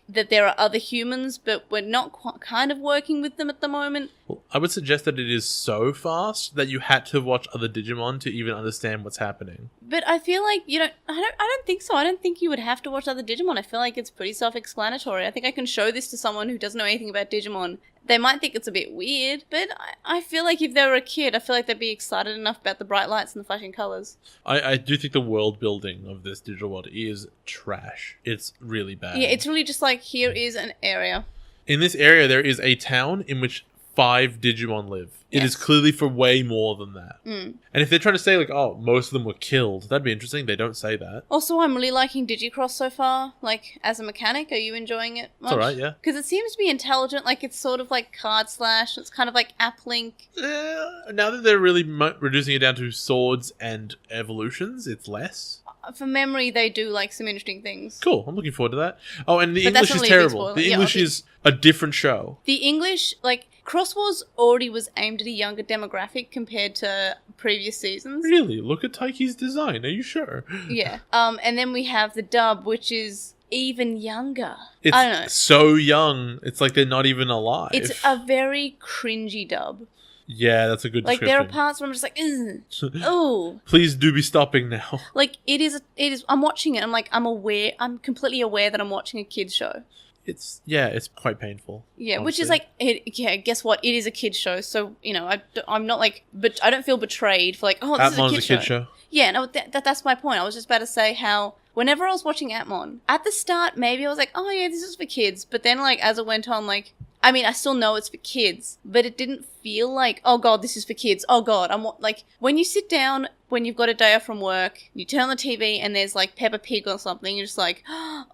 that there are other humans, but we're not kind of working with them at the moment. Well, I would suggest that it is so fast that you had to watch other Digimon to even understand what's happening. But I feel like I don't think so. I don't think you would have to watch other Digimon. I feel like it's pretty self-explanatory. I think I can show this to someone who doesn't know anything about Digimon. They might think it's a bit weird, but I feel like if they were a kid, I feel like they'd be excited enough about the bright lights and the flashing colours. I do think the world building of this digital world is trash. It's really bad. Yeah, it's really just like, here is an area. In this area, there is a town in which 5 Digimon live. It is clearly for way more than that. And if they're trying to say, like, oh, most of them were killed, that'd be interesting. They don't say that. Also, I'm really liking Digicross so far. Like, as a mechanic, are you enjoying it much? It's alright, yeah. Because it seems to be intelligent. Like, it's sort of like Card Slash. It's kind of like App Link. Now that they're really reducing it down to swords and evolutions, it's less. For memory, they do, like, some interesting things. Cool, I'm looking forward to that. Oh, and the English is terrible. The English is a different show. The English, like, Xros Wars already was aimed at a younger demographic compared to previous seasons. Really? Look at Taiki's design, are you sure? Yeah. And then we have the dub, which is even younger. I don't know. It's so young, it's like they're not even alive. It's a very cringy dub. Yeah, that's a good description. Like, there are parts where I'm just like, oh. Please do be stopping now. Like, it is, I'm watching it, I'm like, I'm completely aware that I'm watching a kid's show. It's quite painful. Yeah, honestly. which is like, guess what? It is a kid's show, so, I'm not like, but I don't feel betrayed for like, oh, this Atmon's is a kid's show. Yeah, no, that's my point. I was just about to say how, whenever I was watching Atmon, at the start, maybe I was like, oh yeah, this is for kids, but then, like, as it went on, like, I mean, I still know it's for kids, but it didn't feel like, oh god, this is for kids. Oh god, like, when you sit down, when you've got a day off from work, you turn on the TV and there's like Peppa Pig or something, you're just like,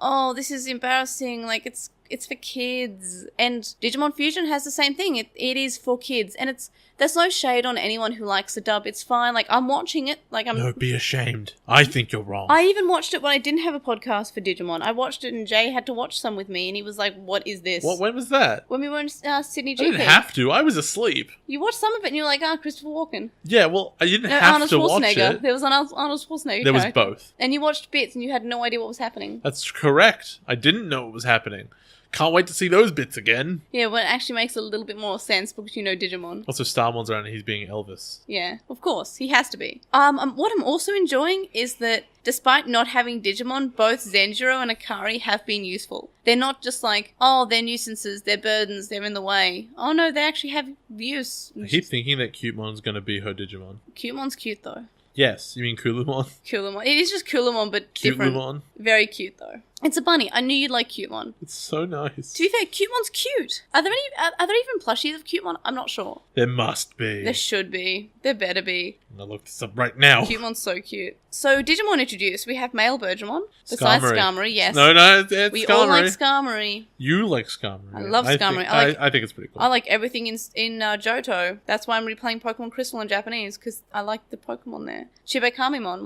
oh, this is embarrassing. Like, it's for kids. And Digimon Fusion has the same thing. It is for kids, and there's no shade on anyone who likes the dub. It's fine. Like, I'm watching it. Like, Don't be ashamed. I think you're wrong. I even watched it when I didn't have a podcast for Digimon. I watched it and Jay had to watch some with me, and he was like, what is this? When was that? When we were in Sydney GP. I didn't have to. I was asleep. You watched some of it and you were like, Christopher Walken. Yeah, well, I didn't have to watch it. There was an Arnold Schwarzenegger There was character. both. And you watched bits and you had no idea what was happening. That's correct. I didn't know what was happening. Can't wait to see those bits again. Yeah, well, it actually makes a little bit more sense because you know Digimon. Also, Starmon's around and he's being Elvis. Yeah, of course. He has to be. What I'm also enjoying is that despite not having Digimon, both Zenjiro and Akari have been useful. They're not just like, oh, they're nuisances, they're burdens, they're in the way. Oh no, they actually have use. I keep thinking that Cutemon's going to be her Digimon. Cutemon's cute though. Yes, you mean Kulumon? Kulumon. It is just Kulumon, but different. Cutelemon. Very cute though. It's a bunny. I knew you'd like Cutemon. It's so nice. To be fair, Cutemon's cute. Are there even plushies of Cutemon? I'm not sure. There must be. There should be. There better be. I'll look this up right now. Cutemon's so cute. So, Digimon introduced. We have male Bergermon. Besides Skarmory, yes. No, it's we Skarmory. all like Skarmory. You like Skarmory. I love Skarmory. I think it's pretty cool. I like everything in Johto. That's why I'm replaying Pokemon Crystal in Japanese, because I like the Pokemon there. Chibikamimon.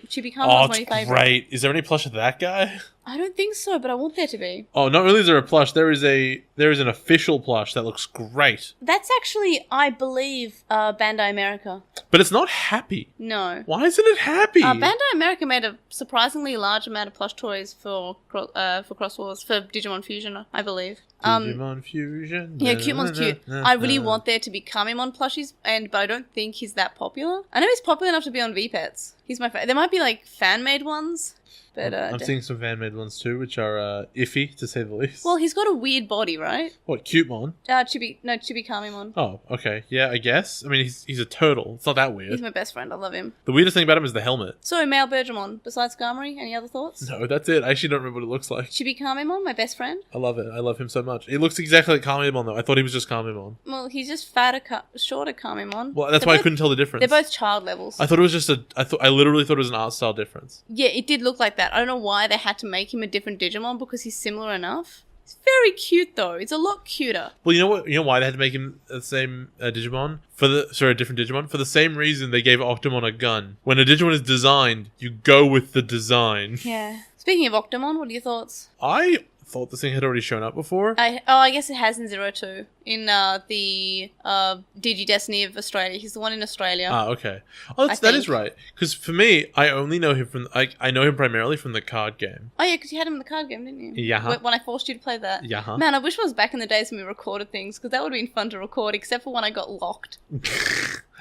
Chibikamon's my favorite. Great. Is there any plush of that guy? I don't think so, but I want there to be. Oh, not only is there a plush, there is an official plush that looks great. That's actually, I believe, Bandai America. But it's not happy. No. Why isn't it happy? Bandai America made a surprisingly large amount of plush toys for Xros Wars, for Digimon Fusion, I believe. Digimon Fusion. Yeah, Cutemon's cute. I really want there to be Kamimon plushies, but I don't think he's that popular. I know he's popular enough to be on VPets. He's my favorite. There might be like fan-made ones. But, I'm seeing some fan-made ones too, which are iffy, to say the least. Well, he's got a weird body, right? What, Cutemon? Chibikamimon. Oh, okay. Yeah, I guess. I mean, he's a turtle. It's not that weird. He's my best friend. I love him. The weirdest thing about him is the helmet. So, male Bergermon, besides Skarmory, any other thoughts? No, that's it. I actually don't remember what it looks like. Chibikamimon, my best friend. I love it. I love him so much. He looks exactly like Kamimon, though. I thought he was just Kamimon. Well, he's just fatter, shorter Kamimon. Well, that's why I couldn't tell the difference. They're both child levels. I thought it was just I literally thought it was an art style difference. Yeah, it did look like that. I don't know why they had to make him a different Digimon, because he's similar enough. He's very cute, though. It's a lot cuter. Well, you know what? You know why they had to make him the same Digimon? A different Digimon? For the same reason they gave Octomon a gun. When a Digimon is designed, you go with the design. Yeah. Speaking of Octomon, what are your thoughts? I thought this thing had already shown up before. I guess it has in 02. In the Digi Destiny of Australia. He's the one in Australia. Ah, okay. Oh, that is right. Because for me, I only know him from... I know him primarily from the card game. Oh, yeah, because you had him in the card game, didn't you? Yeah. When I forced you to play that. Yeah. Man, I wish it was back in the days when we recorded things, because that would have been fun to record, except for when I got locked.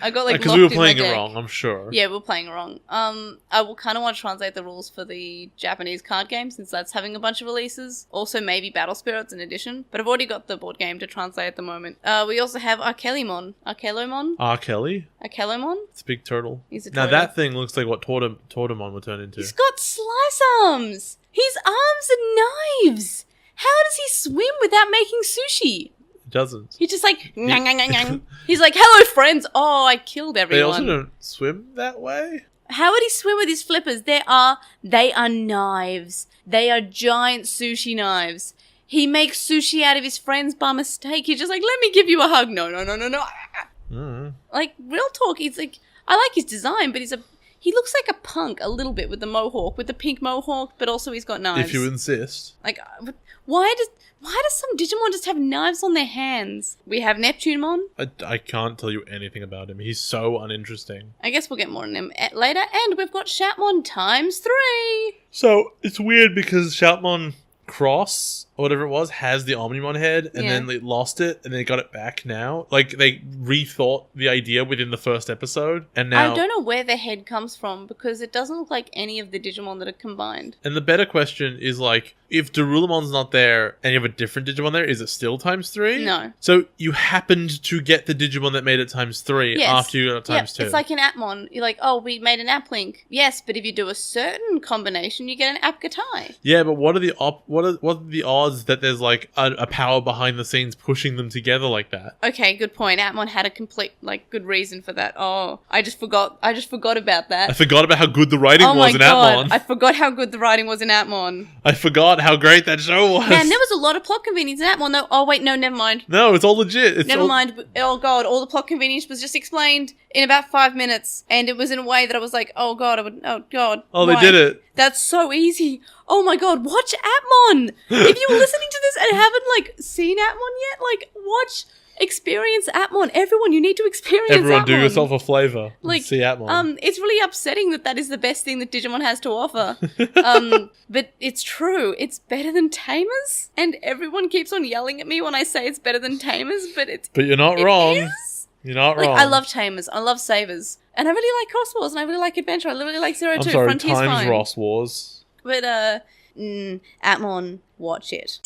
I got locked because we were in playing my it deck. wrong, I'm sure. Yeah, we were playing it wrong. I will kind of want to translate the rules for the Japanese card game, since that's having a bunch of releases. Also, maybe Battle Spirits in addition. But I've already got the board game to translate at the moment. We also have Arkelymon. Kelly? Arkelymon? It's a big turtle. He's a now turtle. That thing looks like what Tortamon would turn into. He's got slice arms! His arms are knives! How does he swim without making sushi? It doesn't. He's just like, nyang, nyang, nyang, nyang. He's like, hello friends! Oh, I killed everyone. They also don't swim that way? How would he swim with his flippers? They are knives. They are giant sushi knives. He makes sushi out of his friends by mistake. He's just like, let me give you a hug. No. Like, real talk, he's like, I like his design, but he looks like a punk a little bit with the mohawk, with the pink mohawk, but also he's got knives. If you insist. Like, why does some Digimon just have knives on their hands? We have Neptunemon. I can't tell you anything about him. He's so uninteresting. I guess we'll get more on him later. And we've got Shoutmon ×3. So, it's weird because Shoutmon Cross, or whatever it was, has the Omnimon head, and then they lost it, and they got it back now. Like, they rethought the idea within the first episode, and now... I don't know where the head comes from, because it doesn't look like any of the Digimon that are combined. And the better question is, like, if Darulamon's not there, and you have a different Digimon there, is it still ×3? No. So, you happened to get the Digimon that made it ×3 after you got it ×2. It's like an Appmon. You're like, oh, we made an Applink. Yes, but if you do a certain combination, you get an Appgatai. Yeah, but what are the odds that there's like a power behind the scenes pushing them together like that? Okay, good point. Appmon had a complete good reason for that. Oh, I just forgot about that. I forgot about how good the writing was in Appmon. I forgot how good the writing was in Appmon. I forgot how great that show was. Man, there was a lot of plot convenience in Appmon though. Oh wait, no, never mind. No, it's all legit. Never mind. Oh god, all the plot convenience was just explained in about 5 minutes, and it was in a way that I was like, oh god, Oh, they did it. That's so easy. Oh my god, watch Appmon! If you're listening to this and haven't, seen Appmon yet, experience Appmon. Everyone, you need to experience Everyone Appmon. do yourself a flavour. See Appmon. It's really upsetting that is the best thing that Digimon has to offer. But it's true. It's better than Tamers, and everyone keeps on yelling at me when I say it's better than Tamers, but you're not wrong. Is. You're not wrong. I love Tamers. I love Savers. And I really like Xros Wars, and I really like Adventure. I really like 02. I'm sorry, Frontier's fine. Xros Wars. But, Appmon, watch it.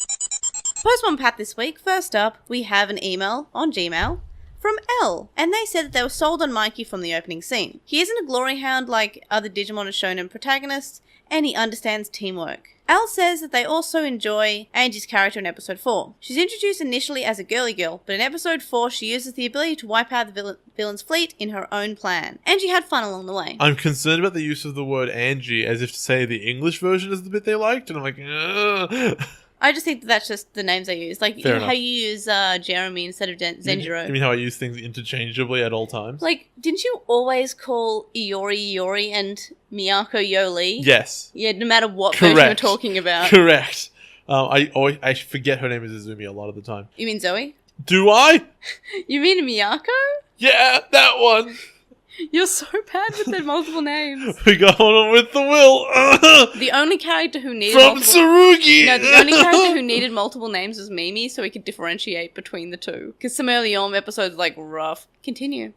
Postmon Pat this week. First up, we have an email on Gmail from L, and they said that they were sold on Mikey from the opening scene. He isn't a glory hound like other Digimon shonen protagonists, and he understands teamwork. Al says that they also enjoy Angie's character in episode 4. She's introduced initially as a girly girl, but in episode 4 she uses the ability to wipe out the villain's fleet in her own plan. Angie had fun along the way. I'm concerned about the use of the word Angie as if to say the English version is the bit they liked, and I'm like, ugh. I just think that's just the names they use. Like Fair how enough. you use Jeremy instead of Zenjiro. You mean how I use things interchangeably at all times? Like, didn't you always call Iori and Miyako Yoli? Yes. Yeah, no matter what Correct. version we're talking about. Correct. I forget her name is Izumi a lot of the time. You mean Zoe? Do I? You mean Miyako? Yeah, that one. You're so bad with the multiple names. We got on with the will. The only character who needed From multiple... Tsurugi. No, the only character who needed multiple names was Mimi, so we could differentiate between the two. Because some early on episodes were, like, rough. Continue.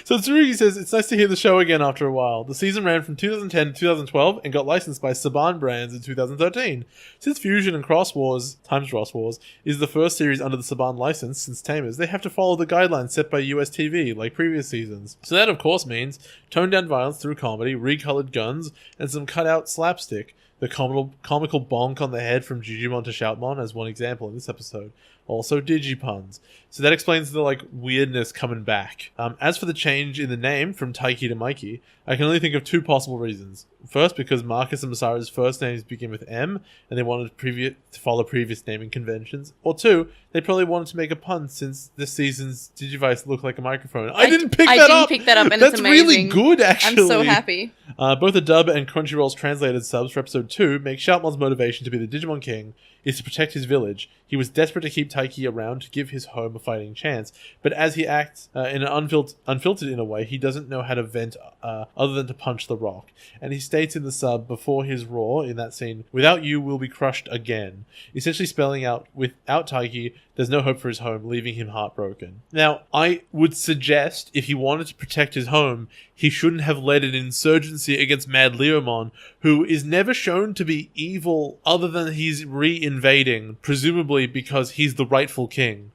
So Tsurugi says, it's nice to hear the show again after a while. The season ran from 2010 to 2012 and got licensed by Saban Brands in 2013. Since Fusion and Xros Wars is the first series under the Saban license since Tamers, they have to follow the guidelines set by US TV, like previous seasons. So that of course means toned down violence through comedy, recolored guns, and some cut-out slapstick. The comical bonk on the head from Digimon to Shoutmon as one example in this episode. Also Digipuns. So that explains the weirdness coming back. As for the change in the name from Taiki to Mikey, I can only think of two possible reasons. First, because Marcus and Masara's first names begin with M, and they wanted to follow previous naming conventions. Or two, they probably wanted to make a pun since this season's Digivice looked like a microphone. I didn't pick that up, and that's it's amazing. really good, actually. I'm so happy. Both the dub and Crunchyroll's translated subs for episode 2 make Shoutmon's motivation to be the Digimon King is to protect his village. He was desperate to keep Taiki around to give his home a fighting chance, but as he acts in an unfiltered in a way, he doesn't know how to vent other than to punch the rock. And he states in the sub before his roar in that scene, "Without you, we'll be crushed again," essentially spelling out, without Taiki, there's no hope for his home, leaving him heartbroken. Now, I would suggest if he wanted to protect his home, he shouldn't have led an insurgency against Mad Leomon, who is never shown to be evil other than he's re-invading, presumably because he's the rightful king.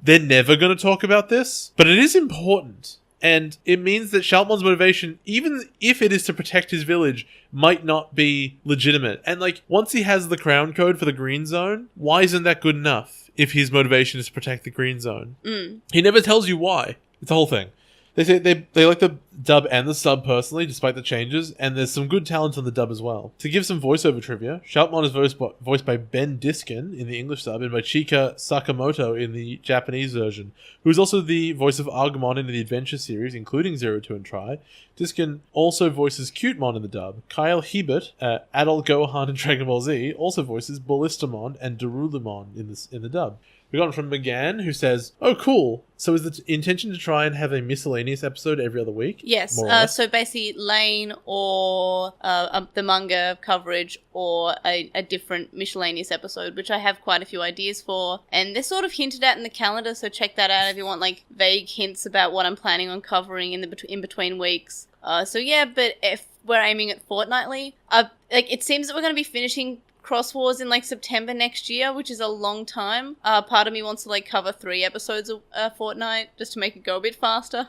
They're never going to talk about this, but it is important. And it means that Shoutmon's motivation, even if it is to protect his village, might not be legitimate. And once he has the crown code for the green zone, why isn't that good enough if his motivation is to protect the green zone? He never tells you why. It's the whole thing. They say they like the dub and the sub personally, despite the changes, and there's some good talent on the dub as well. To give some voiceover trivia, Shoutmon is voiced by Ben Diskin in the English sub and by Chika Sakamoto in the Japanese version, who is also the voice of Agumon in the Adventure series, including Zero Two and Tri. Diskin also voices Cutemon in the dub. Kyle Hebert, Adult Gohan in Dragon Ball Z, also voices Ballistamon and Darulumon in the dub. We got it from McGann, who says, "Oh, cool. So is the intention to try and have a miscellaneous episode every other week?" Yes. More or less? So basically, Lane or the manga coverage or a different miscellaneous episode, which I have quite a few ideas for. And they're sort of hinted at in the calendar, so check that out if you want vague hints about what I'm planning on covering in between weeks. So yeah, but if we're aiming at fortnightly, it seems that we're going to be finishing Xros Wars in September next year, which is a long time. Part of me wants to cover 3 episodes a fortnight just to make it go a bit faster.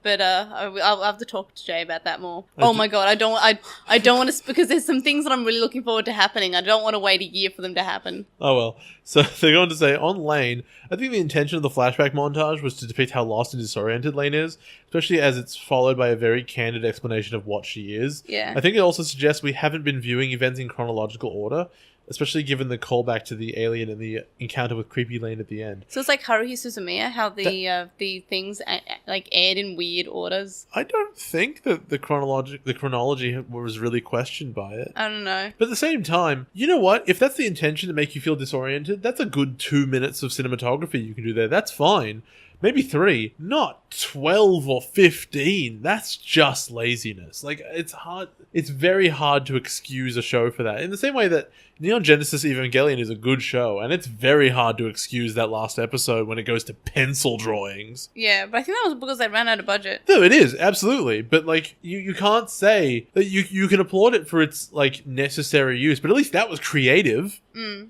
But I'll have to talk to Jay about that more. Oh my god, I don't want to, because there's some things that I'm really looking forward to happening. I don't want to wait a year for them to happen. Oh well. So they're going to say, on Lane, I think the intention of the flashback montage was to depict how lost and disoriented Lane is, especially as it's followed by a very candid explanation of what she is. Yeah. I think it also suggests we haven't been viewing events in chronological order, especially given the callback to the alien and the encounter with creepy Lane at the end. So it's like Haruhi Suzumiya, how the things aired in weird orders. I don't think that the chronology was really questioned by it. I don't know. But at the same time, you know what? If that's the intention to make you feel disoriented, that's a good 2 minutes of cinematography you can do there. That's fine. Maybe 3, not 12 or 15. That's just laziness. It's hard. It's very hard to excuse a show for that. In the same way that Neon Genesis Evangelion is a good show, and it's very hard to excuse that last episode when it goes to pencil drawings. Yeah, but I think that was because they ran out of budget. No, it is, absolutely. But, you can't say that you can applaud it for its, necessary use, but at least that was creative.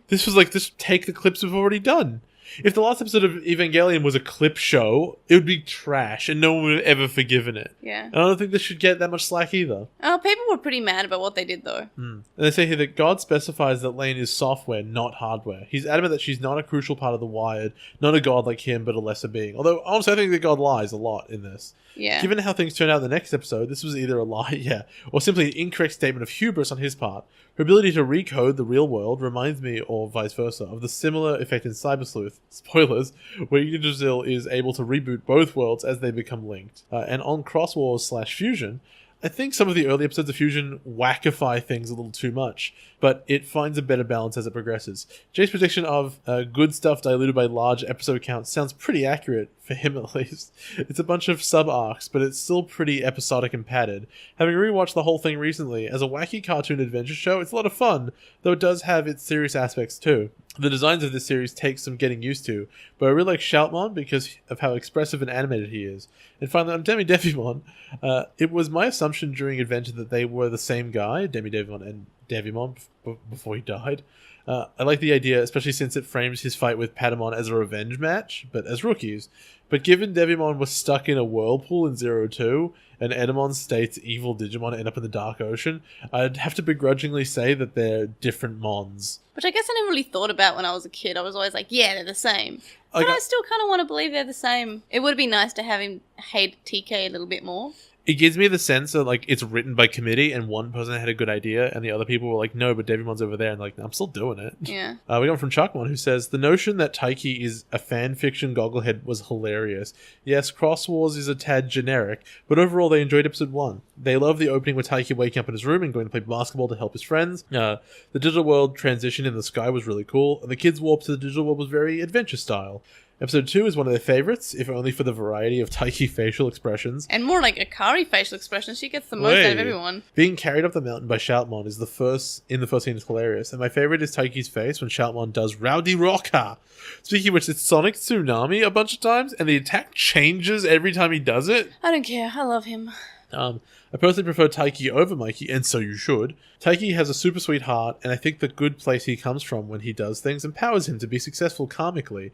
This was just take the clips we've already done. If the last episode of Evangelion was a clip show, it would be trash and no one would have ever forgiven it. Yeah. And I don't think this should get that much slack either. People were pretty mad about what they did, though. And they say here that God specifies that Lane is software, not hardware. He's adamant that she's not a crucial part of the Wired, not a god like him, but a lesser being. Although, honestly, I think that God lies a lot in this. Yeah. Given how things turned out in the next episode, this was either a lie, or simply an incorrect statement of hubris on his part. Her ability to recode the real world reminds me, or vice versa, of the similar effect in Cyber Sleuth, spoilers, where Yggdrasil is able to reboot both worlds as they become linked. And on Xros Wars / Fusion, I think some of the early episodes of Fusion whackify things a little too much, but it finds a better balance as it progresses. Jay's prediction of good stuff diluted by large episode counts sounds pretty accurate, for him at least. It's a bunch of sub-arcs, but it's still pretty episodic and padded. Having rewatched the whole thing recently, as a wacky cartoon adventure show, it's a lot of fun, though it does have its serious aspects too. The designs of this series take some getting used to, but I really like Shoutmon because of how expressive and animated he is. And finally, on Devimon, it was my assumption during Adventure that they were the same guy, Devimon and Devimon, before he died. I like the idea, especially since it frames his fight with Patamon as a revenge match, but as rookies. But given Devimon was stuck in a whirlpool in 02, and Edamon states evil Digimon end up in the Dark Ocean, I'd have to begrudgingly say that they're different Mons. Which I guess I never really thought about when I was a kid. I was always like, yeah, they're the same. But I still kind of want to believe they're the same. It would be nice to have him hate TK a little bit more. It gives me the sense that, like, it's written by committee and one person had a good idea and the other people were like, no, but Devimon's over there. And like, I'm still doing it. Yeah. We got from Chuckmon, who says, the notion that Taiki is a fan fiction gogglehead was hilarious. Yes, Xros Wars is a tad generic, but overall they enjoyed episode 1. They love the opening with Taiki waking up in his room and going to play basketball to help his friends. The digital world transition in the sky was really cool. And the kids' warp to the digital world was very adventure style. Episode 2 is one of their favorites, if only for the variety of Taiki facial expressions. And more like Akari facial expressions. She gets the most out of everyone. Being carried up the mountain by Shoutmon is the first scene is hilarious. And my favorite is Taiki's face when Shoutmon does Rowdy Rocker. Speaking of which, it's Sonic Tsunami a bunch of times, and the attack changes every time he does it. I don't care. I love him. I personally prefer Taiki over Mikey, and so you should. Taiki has a super sweet heart, and I think the good place he comes from when he does things empowers him to be successful karmically.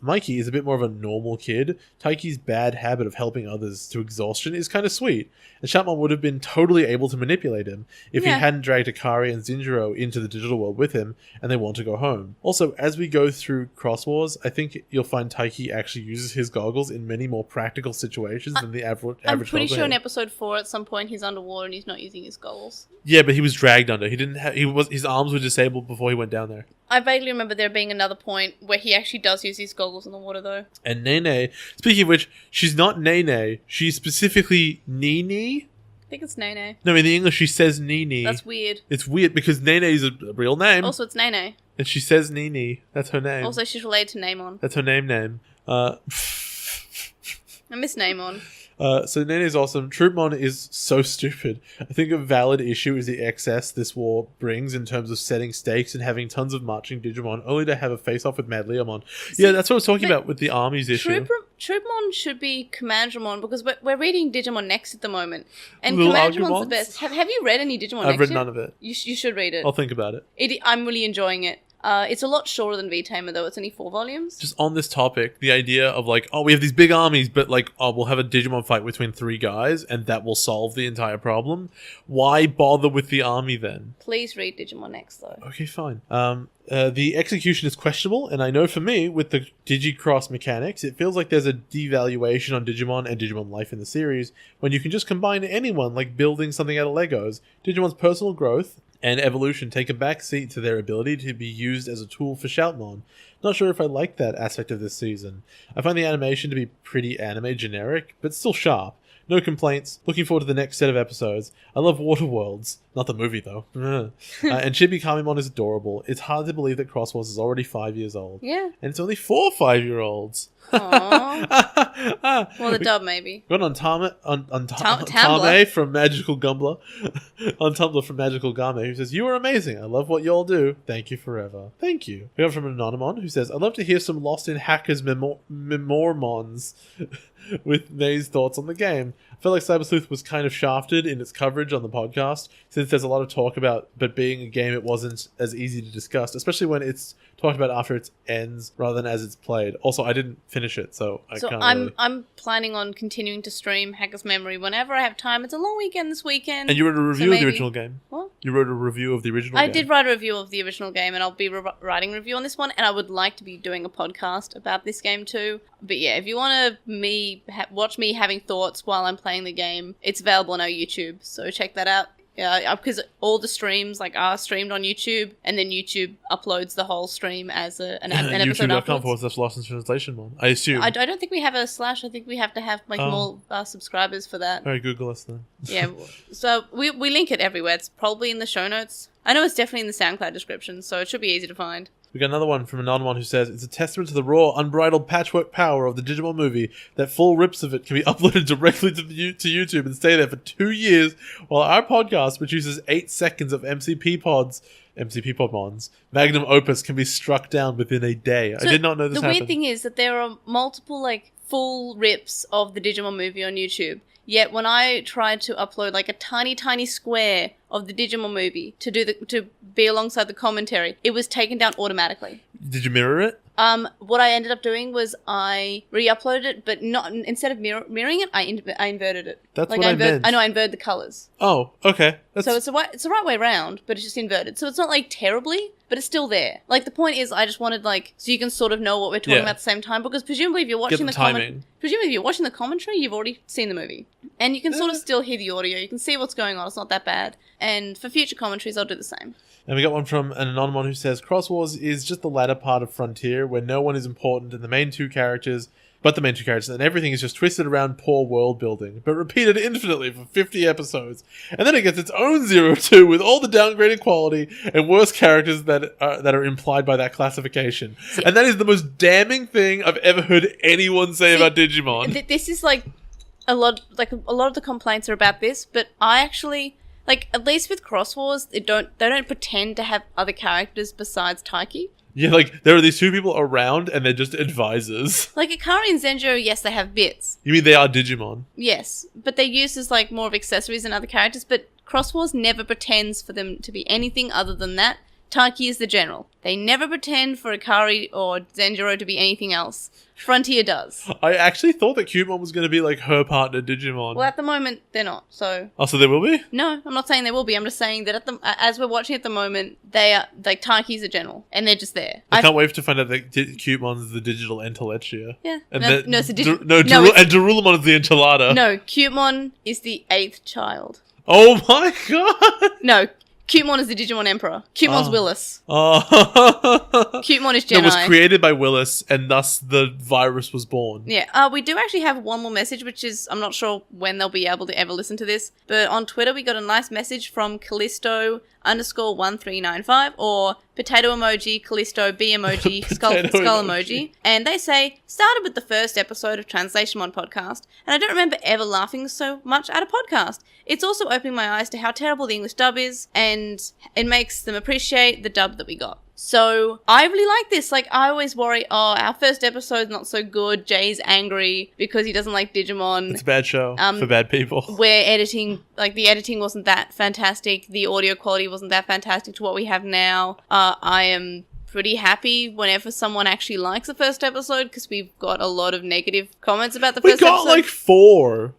Mikey is a bit more of a normal kid. Taiki's bad habit of helping others to exhaustion is kind of sweet, and Shoutmon would have been totally able to manipulate him if he hadn't dragged Akari and Zinjiro into the digital world with him, and they want to go home. Also, as we go through Xros Wars, I think you'll find Taiki actually uses his goggles in many more practical situations than the average I'm pretty sure in gogglehead. episode 4 at some point he's underwater and he's not using his goggles. Yeah, but he was dragged under. His arms were disabled before he went down there. I vaguely remember there being another point where he actually does use his goggles in the water, though. And Nene, speaking of which, she's not Nene. She's specifically Nini. I think it's Nene. No, in the English she says Nini. That's weird. It's weird because Nene is a real name. Also, it's Nene. And she says Nini. That's her name. Also, she's related to Namon. That's her name. I miss Namon. So Nene is awesome. Troopmon is so stupid. I think a valid issue is the excess this war brings in terms of setting stakes and having tons of marching Digimon, only to have a face-off with Mad Leomon. Yeah, that's what I was talking about with the armies issue. Troopmon should be Commandramon because we're reading Digimon Next at the moment. And Little Commandramon's the Argumons? best. Have you read any Digimon Next I've read yet? none of it. You should read it. I'll think about it. I'm really enjoying it. It's a lot shorter than V-Tamer, though. It's only 4 volumes. Just on this topic, the idea of like, oh, we have these big armies, but like, oh, we'll have a Digimon fight between 3 guys, and that will solve the entire problem. Why bother with the army then? Please read Digimon Next, though. Okay, fine. The execution is questionable, and I know for me, with the Digicross mechanics, it feels like there's a devaluation on Digimon and Digimon life in the series, when you can just combine anyone, like building something out of Legos. Digimon's personal growth and evolution take a back seat to their ability to be used as a tool for Shoutmon. Not sure if I like that aspect of this season. I find the animation to be pretty anime generic, but still sharp. No complaints. Looking forward to the next set of episodes. I love Waterworlds. Not the movie, though. And Chibi Kamimon is adorable. It's hard to believe that Xros Wars is already 5 years old. Yeah. And it's only 4 5-year-olds. Aww. Well, the dub, maybe. Got on Tame Tumblr. from Magical Gumbler. On Tumblr from Magical Game, who says, you are amazing. I love what y'all do. Thank you forever. Thank you. We got from Anonymon, who says, I'd love to hear some Lost in Hackers Memormons. with May's thoughts on the game. I felt like Cyber Sleuth was kind of shafted in its coverage on the podcast, since there's a lot of talk about, but being a game, it wasn't as easy to discuss, especially when it's talked about after it ends rather than as it's played. Also, I didn't finish it, so I can't really... I'm planning on continuing to stream Hacker's Memory whenever I have time. It's a long weekend this weekend. And you wrote a review of the original game. What? You wrote a review of the original game. I did write a review of the original game, and I'll be writing a review on this one, and I would like to be doing a podcast about this game too. But yeah, if you want to watch me having thoughts while I'm playing the game, it's available on our YouTube, so check that out. Because all the streams are streamed on YouTube, and then YouTube uploads the whole stream as an episode afterwards. YouTube.com/LostinTranslationmon. I assume. I don't think we have a / I think we have to have more subscribers for that. All right, Google us then. Yeah, so we link it everywhere. It's probably in the show notes. I know it's definitely in the SoundCloud description, so it should be easy to find. We got another one from Anonymon who says, it's a testament to the raw, unbridled patchwork power of the Digimon movie that full rips of it can be uploaded directly to YouTube and stay there for 2 years, while our podcast, which uses 8 seconds of MCP Podmons, magnum opus can be struck down within a day. So I did not know this happened. The weird thing is that there are multiple full rips of the Digimon movie on YouTube. Yet when I tried to upload a tiny square of the Digimon movie to be alongside the commentary, it was taken down automatically. Did you mirror it? What I ended up doing was I re-uploaded it, but not instead of mirroring it, I inverted it. That's what I meant. I know I inverted the colors. Oh, okay. So it's the right way around, but it's just inverted. So it's not terribly, but it's still there. The point is, I just wanted so you can sort of know what we're talking about at the same time, because presumably if you're watching presumably if you're watching the commentary, you've already seen the movie, and you can sort of still hear the audio. You can see what's going on. It's not that bad. And for future commentaries, I'll do the same. And we got one from an Anonymon who says, Xros Wars is just the latter part of Frontier, where no one is important and the main two characters, and everything is just twisted around poor world building, but repeated infinitely for 50 episodes. And then it gets its own 0-2 with all the downgraded quality and worse characters that are implied by that classification. And that is the most damning thing I've ever heard anyone say about Digimon. This is a lot of the complaints are about this, but I actually... at least with Xros Wars, they don't pretend to have other characters besides Taiki. Yeah, there are these two people around, and they're just advisors. Ikari and Zenjo, yes, they have bits. You mean they are Digimon? Yes, but they're used as, more of accessories than other characters, but Xros Wars never pretends for them to be anything other than that. Taiki is the general. They never pretend for Ikari or Zenjiro to be anything else. Frontier does. I actually thought that Cutemon was going to be her partner Digimon. Well, at the moment, they're not, so... Oh, so there will be? No, I'm not saying there will be. I'm just saying that as we're watching at the moment, they are... Taiki's a general, and they're just there. I can't wait to find out that Cutemon's the digital Entelechia. Yeah. And it's a digital... and Darulamon is the Enchilada. No, Cutemon is the 8th child. Oh my god! No, Cutemon is the Digimon Emperor. Cutemon's Willis. Oh. Cutemon is Jedi. It was created by Willis, and thus the virus was born. Yeah. We do actually have one more message, which is, I'm not sure when they'll be able to ever listen to this, but on Twitter we got a nice message from Callisto_1395, or potato emoji, Callisto, B emoji, skull emoji. And they say, started with the first episode of TranslationMon podcast, and I don't remember ever laughing so much at a podcast. It's also opening my eyes to how terrible the English dub is, and it makes them appreciate the dub that we got. So, I really like this. I always worry, our first episode's not so good, Jay's angry because he doesn't like Digimon. It's a bad show for bad people. Where editing, the editing wasn't that fantastic, the audio quality wasn't that fantastic to what we have now. I am pretty happy whenever someone actually likes the first episode, because we've got a lot of negative comments about the first episode. We got 4.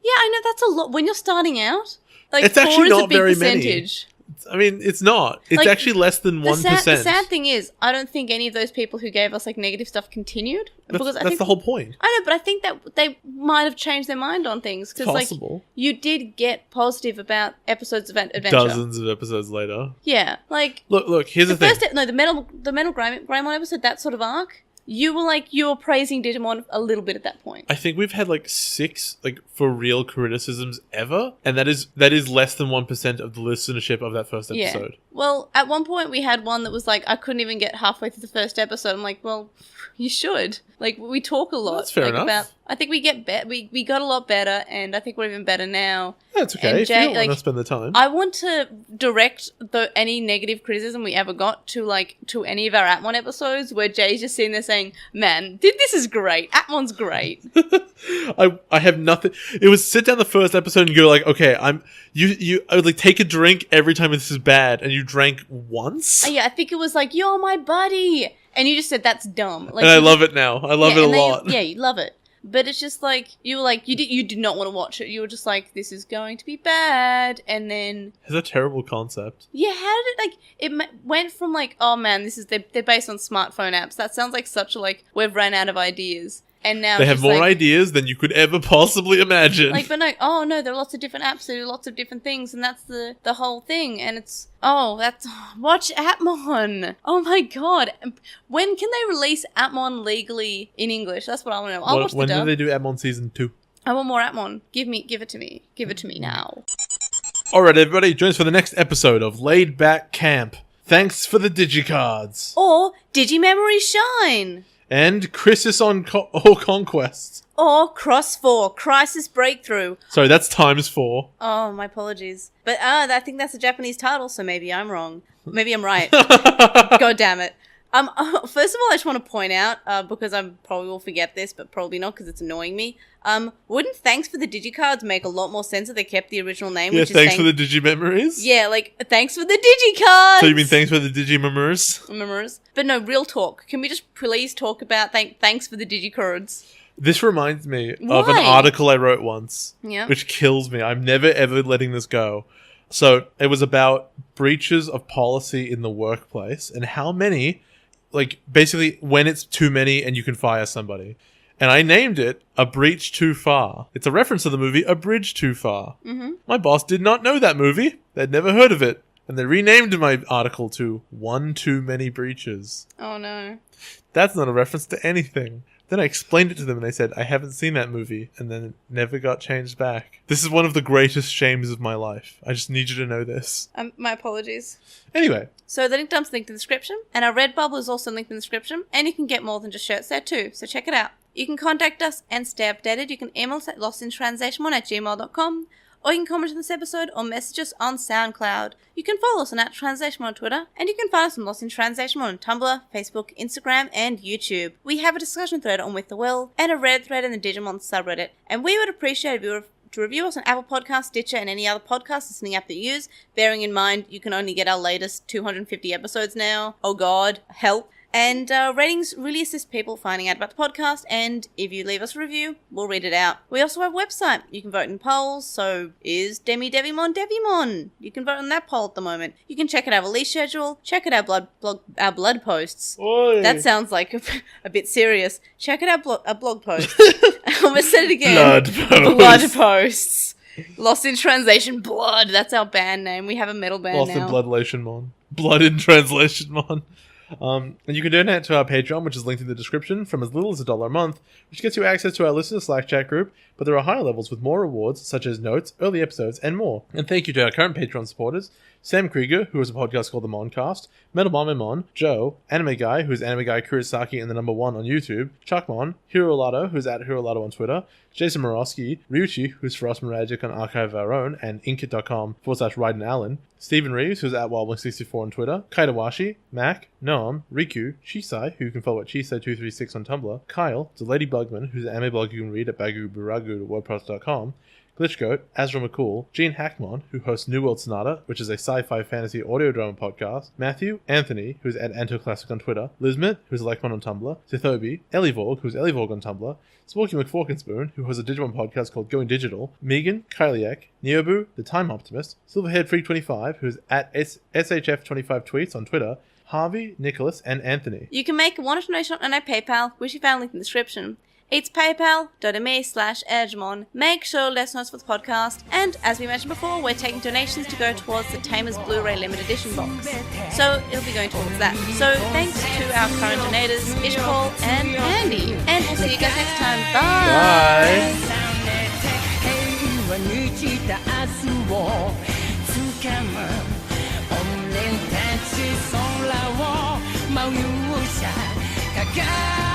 Yeah, I know, that's a lot. When you're starting out, it's 4 actually is not a big very percentage. Many. I mean, it's not. It's actually less than 1%. The sad thing is, I don't think any of those people who gave us negative stuff continued. That's the whole point. I know, but I think that they might have changed their mind on things. Because you did get positive about episodes of Adventure. Dozens of episodes later. Yeah, Look. Here's the thing. The Metal Greymon episode, that sort of arc. You were praising Digimon a little bit at that point. I think we've had 6 for real criticisms ever, and that is less than 1% of the listenership of that first episode. Yeah. Well, at one point we had one that was like, I couldn't even get halfway through the first episode. I'm like, well, you should. Like, we talk a lot. That's fair enough. I think we get we got a lot better, and I think we're even better now. That's okay. And If you don't want to spend the time. I want to direct any negative criticism we ever got to any of our Atmon episodes where Jay's just sitting there saying, man, this is great. Atmon's great. I have nothing. It was sit down the first episode and go like, okay, I would like take a drink every time this is bad, and you drank once. Yeah, I think it was like, you're my buddy, and you just said that's dumb. Like, and I love it now. I love it a lot. You love it. But it's just like, you were like, you did not want to watch it. You were just like, this is going to be bad. And then... It's a terrible concept. Yeah, how did it, it went from like, oh man, they're based on smartphone apps. That sounds like such a, we've ran out of ideas. And now they have more ideas tthan you could ever possibly imagine. But no, there are lots of different apps that do lots of different things, and that's the whole thing. And it's, watch Atmon. Oh my god. When can they release Atmon legally in English? That's what I want to know. I'll watch the dub. When do they do Atmon Season 2? I want more Atmon. Give it to me. Give it to me now. Alright everybody, join us for the next episode of Laid Back Camp. Thanks for the Digicards. Or Digimemory Shine. And Crisis on all Conquests. Or Cross 4, Crisis Breakthrough. Sorry, that's times 4. Oh, my apologies. But I think that's a Japanese title, so maybe I'm wrong. Maybe I'm right. God damn it. First of all, I just want to point out, because I probably will forget this, but probably not because it's annoying me. Wouldn't Thanks for the Digicards make a lot more sense if they kept the original name? Yeah, Thanks for the Digimemories? Yeah, Thanks for the Digicards! So you mean Thanks for the Digimemories? Memories. But no, real talk. Can we just please talk about Thanks for the Digicards? This reminds me of an article I wrote once, which kills me. I'm never ever letting this go. So it was about breaches of policy in the workplace and how many... basically when it's too many and you can fire somebody. And I named it A Breach Too Far. It's a reference to the movie A Bridge Too Far. Mm-hmm. My boss did not know that movie. They'd never heard of it. And they renamed my article to One Too Many Breaches. Oh no. That's not a reference to anything. Then I explained it to them and they said, I haven't seen that movie. And then it never got changed back. This is one of the greatest shames of my life. I just need you to know this. My apologies. Anyway. So the link dump's linked in the description. And our Redbubble is also linked in the description. And you can get more than just shirts there too. So check it out. You can contact us and stay updated. You can email us at LostinTranslationmon@gmail.com. Or you can comment on this episode or message us on SoundCloud. You can follow us on @TranslationMon on Twitter, and you can find us on Lost in Translation on Tumblr, Facebook, Instagram, and YouTube. We have a discussion thread on With the Will, and a Reddit thread in the Digimon subreddit, and we would appreciate if you were to review us on Apple Podcasts, Stitcher, and any other podcast listening app that you use, bearing in mind you can only get our latest 250 episodes now. Oh god, help. And ratings really assist people finding out about the podcast, and if you leave us a review, we'll read it out. We also have a website. You can vote in polls, so is Devimon Devimon? You can vote on that poll at the moment. You can check out our release schedule, check out our blood posts. Oi. That sounds like a bit serious. Check out our blog posts. I'm going to say it again. Blood posts. Lost in Translation Blood. That's our band name. We have a metal band Lost now. in Bloodlationmon. Blood in Translationmon. And you can donate to our Patreon, which is linked in the description, from as little as $1 a month, which gets you access to our listener Slack chat group, but there are higher levels with more rewards, such as notes, early episodes, and more. And thank you to our current Patreon supporters, Sam Krieger, who has a podcast called The Moncast, Metal Mon, Joe, Anime Guy, who is Anime Guy Kurosaki and the number 1 on YouTube, Chuckmon, Hirolato, who's at Hirolato on Twitter, Jason Morosky, Ryuchi, who's for us Magic on Archive of Our Own, and inkit.com/Ryden Allen, Stephen Reeves, who's at Wildwing64 on Twitter, Kaitawashi, Mac, Noam, Riku, Shisai, who you can follow at Shisai236 on Tumblr, Kyle, the Lady Bugman, who's an anime blog you can read at baguburagu.wordpress.com, Glitchgoat, Azra McCool, Gene Hackmon, who hosts New World Sonata, which is a sci-fi fantasy audio drama podcast, Matthew, Anthony, who's at AntoClassic on Twitter, Lizmet, who's Lekmon on Tumblr, Sithobi, Ellivorg, who's Ellivorg on Tumblr, Sporky McForkinspoon, who has a Digimon podcast called Going Digital, Megan, Kyliak, Neobu, The Time Optimist, Silverhead Freak 25, who's at SHF25 tweets on Twitter, Harvey, Nicholas, and Anthony. You can make a one-off donation on our PayPal, which you found linked in the description. It's paypal.me/edgemon. Make sure to let us know for the podcast. And as we mentioned before, we're taking donations to go towards the Tamers Blu-ray limited edition box. So it'll be going towards that. So thanks to our current donators, Ishpal and Andy. And we'll see you guys next time. Bye! Bye! 輝